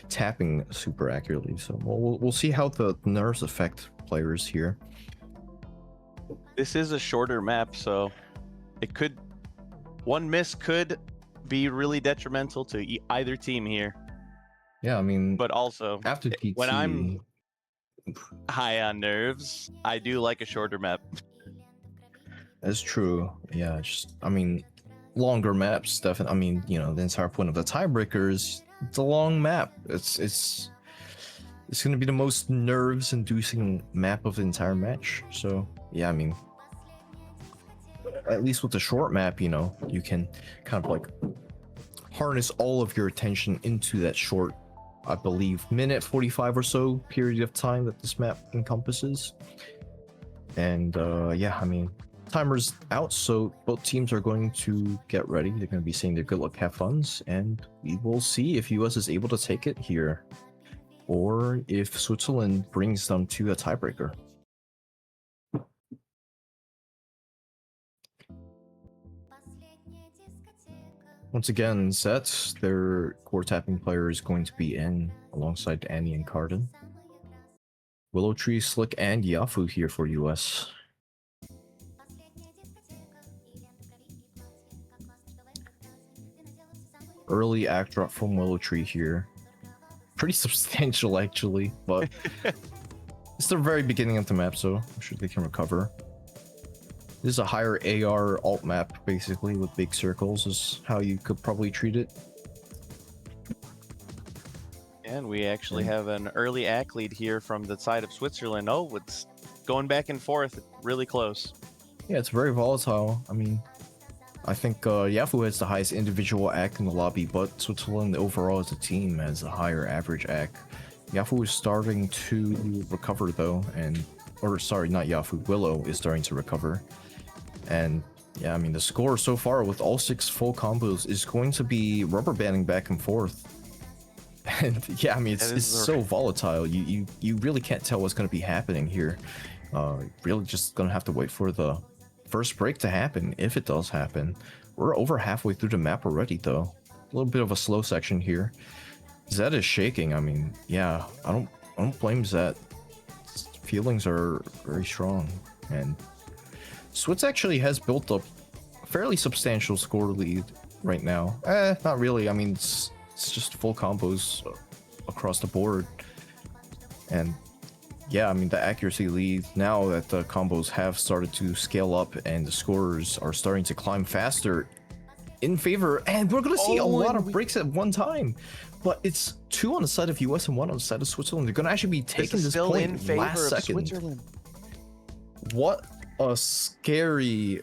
tapping super accurately. So we'll see how the nerves affect players here. This is a shorter map, so it could, one miss could be really detrimental to either team here. Yeah, I mean, but also after PT, when I'm high on nerves, I do like a shorter map. That's true. Yeah, just, I mean, longer maps definitely. I mean, you know, the entire point of the tiebreakers, it's a long map. It's going to be the most nerves-inducing map of the entire match. So yeah, I mean, at least with the short map, you know, you can kind of like harness all of your attention into that short, I believe, minute 45 or so period of time that this map encompasses. And yeah, I mean, timer's out, so both teams are going to get ready. They're going to be saying their good luck, have funs, and we will see if US is able to take it here, or if Switzerland brings them to a tiebreaker. Once again, sets, their core tapping player is going to be in alongside Annie and Cardin. Willow Tree, Slick, and Yafu here for US. Early act drop from Willow Tree here. Pretty substantial, actually, but it's the very beginning of the map, so I'm sure they can recover. This is a higher AR alt map, basically, with big circles, is how you could probably treat it. And we actually have an early act lead here from the side of Switzerland. Oh, it's going back and forth, really close. Yeah, it's very volatile. I mean, I think Yafu has the highest individual act in the lobby, but Switzerland overall as a team has a higher average act. Yafu is starting to recover though, or sorry, not Yafu, Willow is starting to recover. And yeah, I mean, the score so far with all 6 full combos is going to be rubber banding back and forth. And yeah, I mean, it's so volatile. You really can't tell what's going to be happening here. Really just going to have to wait for the first break to happen, if it does happen. We're over halfway through the map already, though. A little bit of a slow section here. Zed is shaking. I mean, yeah, I don't blame Zed. Feelings are very strong, and Switz actually has built up a fairly substantial score lead right now. Not really. I mean, it's just full combos across the board, and yeah, I mean, the accuracy lead, now that the combos have started to scale up and the scores are starting to climb faster in favor, and we're gonna see a lot of breaks at one time. But it's 2 on the side of US and 1 on the side of Switzerland. They're gonna actually be taking this point in favor last of second. Switzerland. What a scary,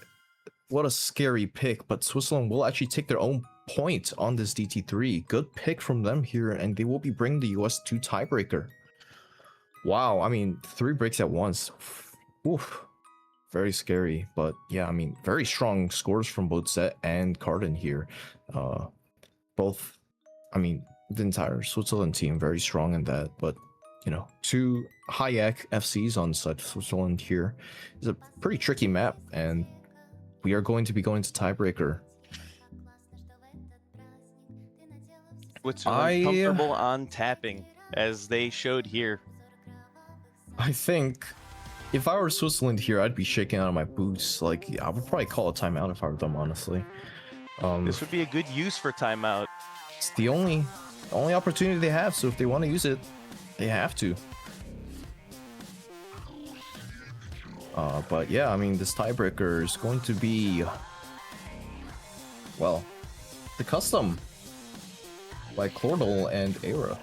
what a scary pick, but Switzerland will actually take their own point on this DT3. Good pick from them here, and they will be bringing the US to tiebreaker. Wow, I mean, 3 breaks at once. Oof. Very scary, but yeah, I mean, very strong scores from both Zet and Cardin here. Both, I mean, the entire Switzerland team very strong in that, but you know, 2 high-ec FCs on the side of Switzerland here is a pretty tricky map, and we are going to be going to tiebreaker. Switzerland comfortable on tapping, as they showed here. I think if I were Switzerland here, I'd be shaking out of my boots. Like, I would probably call a timeout if I were them, honestly. This would be a good use for timeout. It's the only opportunity they have, so if they want to use it, they have to. But yeah, I mean, this tiebreaker is going to be, well, the custom by Clordal and Era.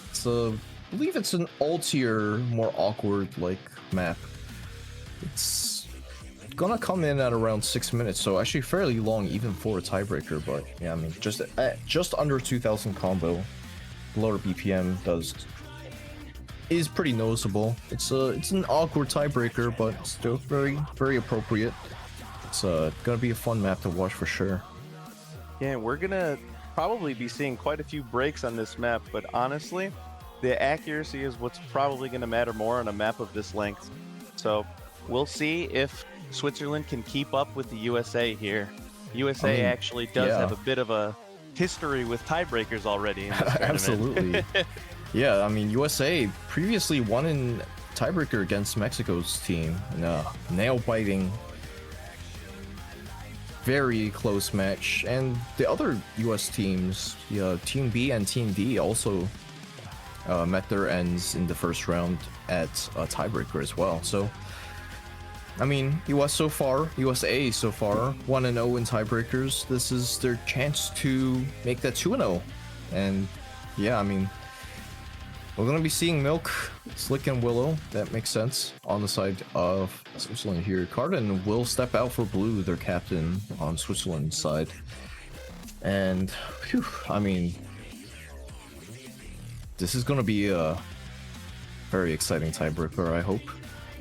It's I believe it's an all-tier, more awkward like map. It's gonna come in at around 6 minutes, so actually fairly long even for a tiebreaker. But yeah, I mean, just under 2,000 combo, lower BPM is pretty noticeable. It's an awkward tiebreaker, but still very appropriate. It's gonna be a fun map to watch for sure. Yeah, we're gonna probably be seeing quite a few breaks on this map, but honestly, the accuracy is what's probably going to matter more on a map of this length. So we'll see if Switzerland can keep up with the USA here. USA actually does have a bit of a history with tiebreakers already in this tournament. Absolutely. Yeah, I mean, USA previously won in tiebreaker against Mexico's team. Nail-biting, very close match. And the other US teams, Team B and Team D, also met their ends in the first round at a tiebreaker as well. So, I mean, USA so far 1-0 in tiebreakers. This is their chance to make that 2-0. And yeah, I mean, we're gonna be seeing Milk, Slick, and Willow. That makes sense on the side of Switzerland here. Cardin will step out for Blue, their captain on Switzerland's side. And whew, I mean, this is going to be a very exciting tiebreaker, I hope.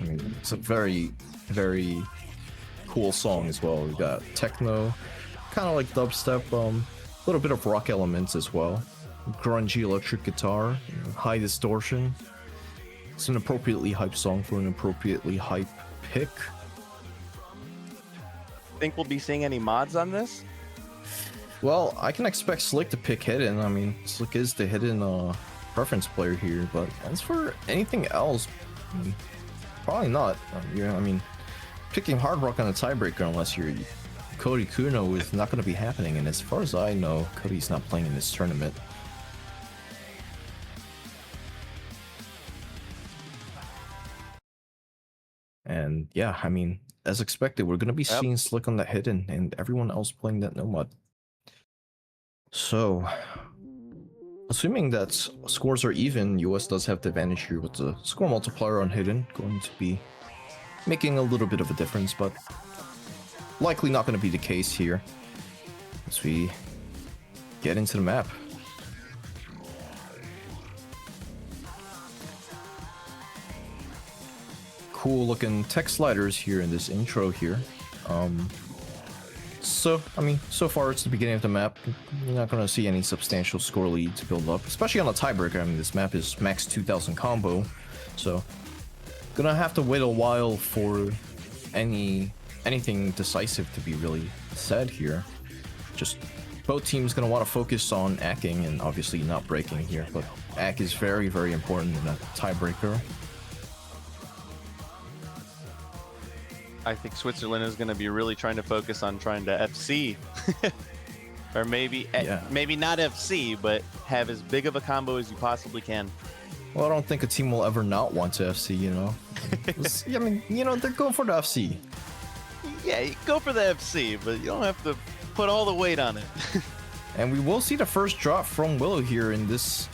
I mean, it's a very cool song as well. We got techno, kind of like dubstep, a little bit of rock elements as well. Grungy electric guitar, high distortion. It's an appropriately hyped song for an appropriately hype pick. Think we'll be seeing any mods on this? Well, I can expect Slick to pick Hidden. I mean, Slick is the hidden preference player here, but as for anything else, probably not. I mean, picking Hard Rock on a tiebreaker unless you're Cody Kuno is not going to be happening, and as far as I know, Cody's not playing in this tournament. And yeah, I mean, as expected, we're going to be seeing Slick on that Hidden and everyone else playing that Nomad. So, assuming that scores are even, US does have the advantage here with the score multiplier on Hidden, going to be making a little bit of a difference, but likely not going to be the case here as we get into the map. Cool looking tech sliders here in this intro here. So, I mean, so far it's the beginning of the map. You're not going to see any substantial score lead to build up, especially on a tiebreaker. I mean, this map is max 2,000 combo, so gonna have to wait a while for anything decisive to be really said here. Just both teams gonna want to focus on acking and obviously not breaking here, but ack is very important in a tiebreaker. I think Switzerland is going to be really trying to focus on trying to FC. Or maybe not FC, but have as big of a combo as you possibly can. Well, I don't think a team will ever not want to FC, you know? I mean, you know, they're going for the FC. Yeah, you go for the FC, but you don't have to put all the weight on it. And we will see the first drop from Willow here in this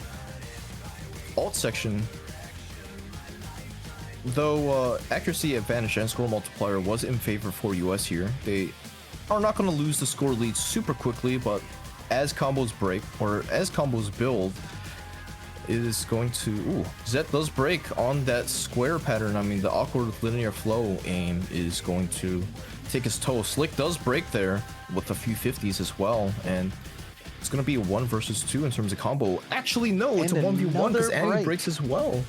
alt section. though accuracy advantage and score multiplier was in favor for US here, they are not going to lose the score lead super quickly, but as combos break, or as combos build, it is going to... Ooh, Zet does break on that square pattern. I mean, the awkward linear flow aim is going to take his toll. Slick does break there with a few 50s as well, and it's going to be a 1 versus 2 in terms of combo. Actually, no, it's a 1v1 because Annie breaks as well.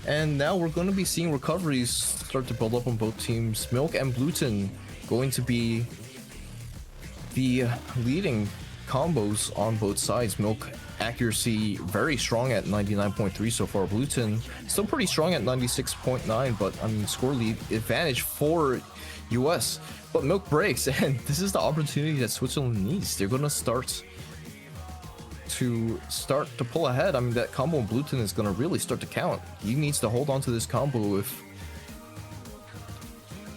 And now we're going to be seeing recoveries start to build up on both teams. Milk and Bluton going to be the leading combos on both sides. Milk accuracy very strong at 99.3 so far. Bluton still pretty strong at 96.9, but I mean score lead advantage for US. But Milk breaks, and this is the opportunity that Switzerland needs. They're gonna start to pull ahead. I mean, that combo on Bluton is gonna really start to count. He needs to hold on to this combo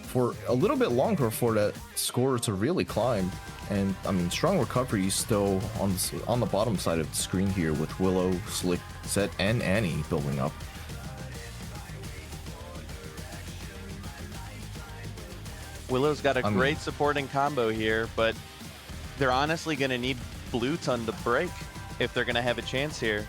for a little bit longer for that score to really climb. And I mean, strong recovery still on the bottom side of the screen here with Willow, Slick, Zet, and Annie building up. Willow's got a great supporting combo here, but they're honestly going to need Bluton to break if they're going to have a chance here.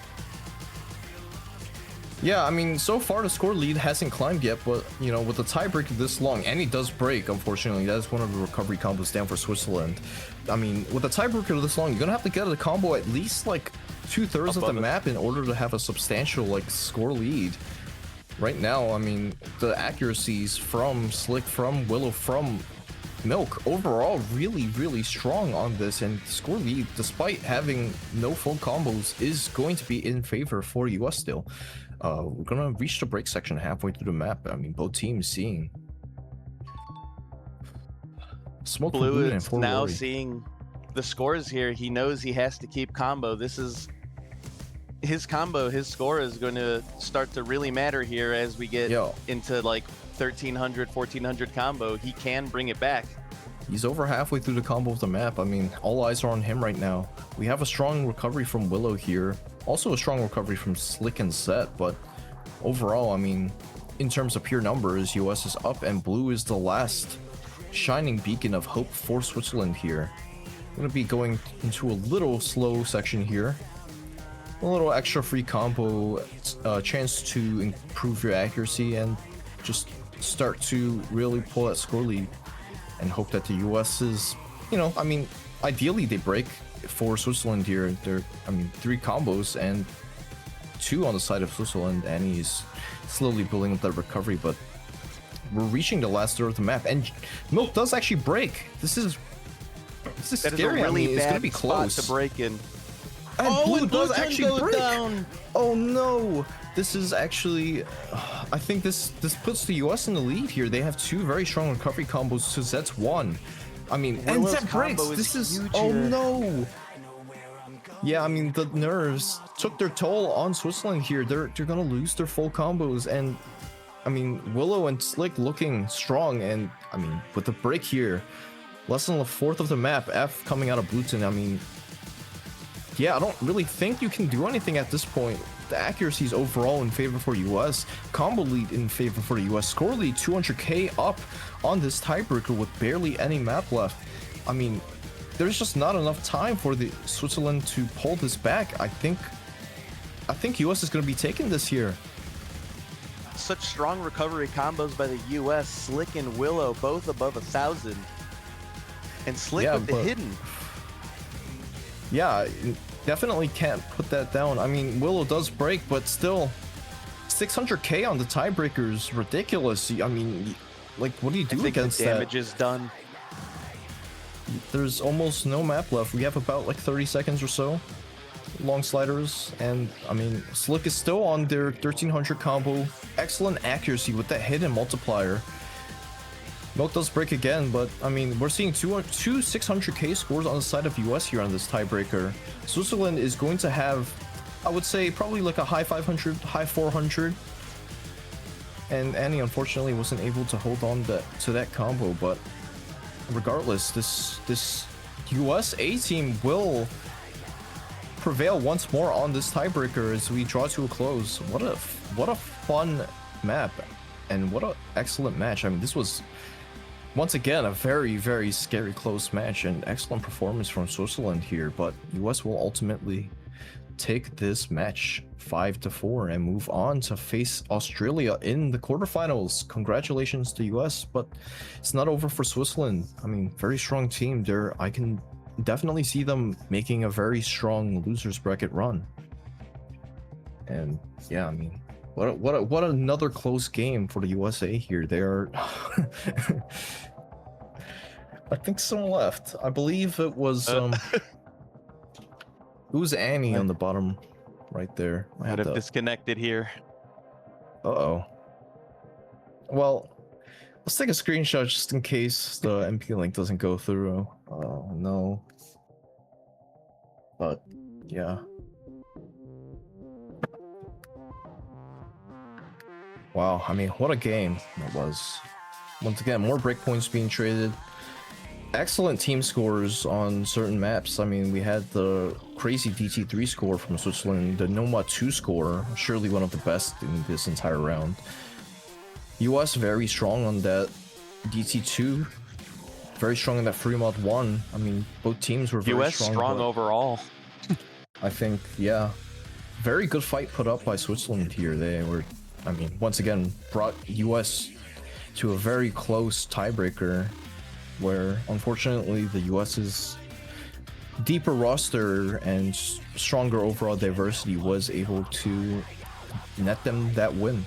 Yeah, I mean, so far the score lead hasn't climbed yet, but, you know, with the tiebreaker this long, Annie does break, unfortunately. That is one of the recovery combos down for Switzerland. I mean, with the tiebreaker this long, you're going to have to get a combo at least, like, 2/3 of the map in order to have a substantial, like, score lead. Right now, I mean, the accuracies from Slick, from Willow, from Milk, overall, really, really strong on this, and score lead, despite having no full combos, is going to be in favor for US still. We're gonna reach the break section halfway through the map. I mean, both teams seeing smoke. Blue is now seeing the scores here. He knows he has to keep combo. This is his combo. His score is going to start to really matter here as we get into like 1300, 1400 combo. He can bring it back. He's over halfway through the combo of the map. I mean, all eyes are on him right now. We have a strong recovery from Willow here. Also a strong recovery from Slick and Zet, but overall, I mean, in terms of pure numbers, US is up and Blue is the last shining beacon of hope for Switzerland here. I'm going to be going into a little slow section here. A little extra free combo, chance to improve your accuracy and just start to really pull that score lead and hope that the US is, you know, I mean, ideally they break for Switzerland here. They're, I mean, 3 combos and 2 on the side of Switzerland, and he's slowly building up that recovery, but we're reaching the last third of the map, and Milk does actually break. This is scary. Is a really I mean, it's bad gonna be close spot to break in. And Blue does Bluton actually goes break. down. Oh no! This is actually, I think this puts the US in the lead here. They have 2 very strong recovery combos to Zet's 1. I mean, and Zet breaks. This is, oh no! Yeah, I mean, the nerves took their toll on Switzerland here. They're gonna lose their full combos, and I mean, Willow and Slick looking strong, and I mean, with the break here, less than a fourth of the map, F coming out of Bluton. I mean, yeah, I don't really think you can do anything at this point. The accuracy is overall in favor for US. Combo lead in favor for the US. Score lead 200k up on this tiebreaker with barely any map left. I mean, there's just not enough time for the Switzerland to pull this back. I think US is going to be taking this here. Such strong recovery combos by the US. Slick and Willow both above 1,000. And Slick with the hidden. Yeah, definitely can't put that down. I mean, Willow does break, but still, 600k on the tiebreaker is ridiculous. I mean, like, what do you do against that? The damage is done. There's almost no map left. We have about like 30 seconds or so. Long sliders, and I mean, Slick is still on their 1300 combo. Excellent accuracy with that hidden multiplier. Milk does break again, but I mean, we're seeing two 600k scores on the side of US here on this tiebreaker. Switzerland is going to have, I would say, probably like a high 500, high 400. And Annie unfortunately wasn't able to hold on to that combo, but regardless, this US A team will prevail once more on this tiebreaker as we draw to a close. What a fun map. And what an excellent match. I mean, this was once again a very, very scary close match and excellent performance from Switzerland here, but US will ultimately take this match 5-4 and move on to face Australia in the quarterfinals. Congratulations to US, but it's not over for Switzerland. I mean, very strong team there. I can definitely see them making a very strong losers bracket run. And yeah, I mean, what another close game for the USA here. They are I think some left. I believe it was who's Annie on the bottom right there? I Would had have disconnected here. Uh-oh. Well, let's take a screenshot just in case the MP link doesn't go through. Oh no. But yeah. Wow, I mean, what a game it was. Once again, more breakpoints being traded. Excellent team scores on certain maps. I mean, we had the crazy DT3 score from Switzerland, the Noma 2 score, surely one of the best in this entire round. US very strong on that DT2, very strong in that Fremont 1. I mean, both teams were very US strong overall. I think, yeah. Very good fight put up by Switzerland here. They were, I mean, once again, brought US to a very close tiebreaker where, unfortunately, the US's deeper roster and stronger overall diversity was able to net them that win.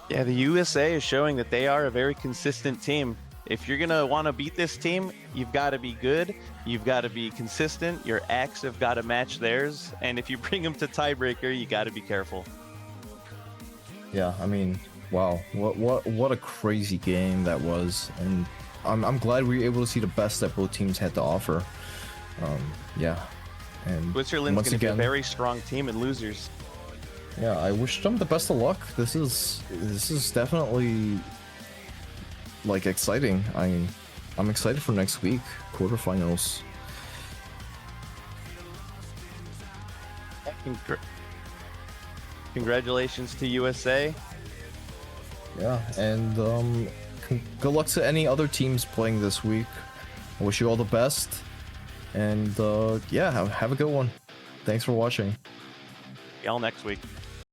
Yeah, the USA is showing that they are a very consistent team. If you're going to want to beat this team, you've got to be good, you've got to be consistent, your acts have got to match theirs, and if you bring them to tiebreaker, you got to be careful. Yeah, I mean, wow, what a crazy game that was, and I'm glad we were able to see the best that both teams had to offer. Yeah, and Switzerland's going to be a very strong team in losers. Yeah, I wish them the best of luck. This is definitely like exciting. I'm excited for next week, quarterfinals. Congratulations to USA. Yeah, and good luck to any other teams playing this week. I wish you all the best, and yeah, have a good one. Thanks for watching. See y'all next week.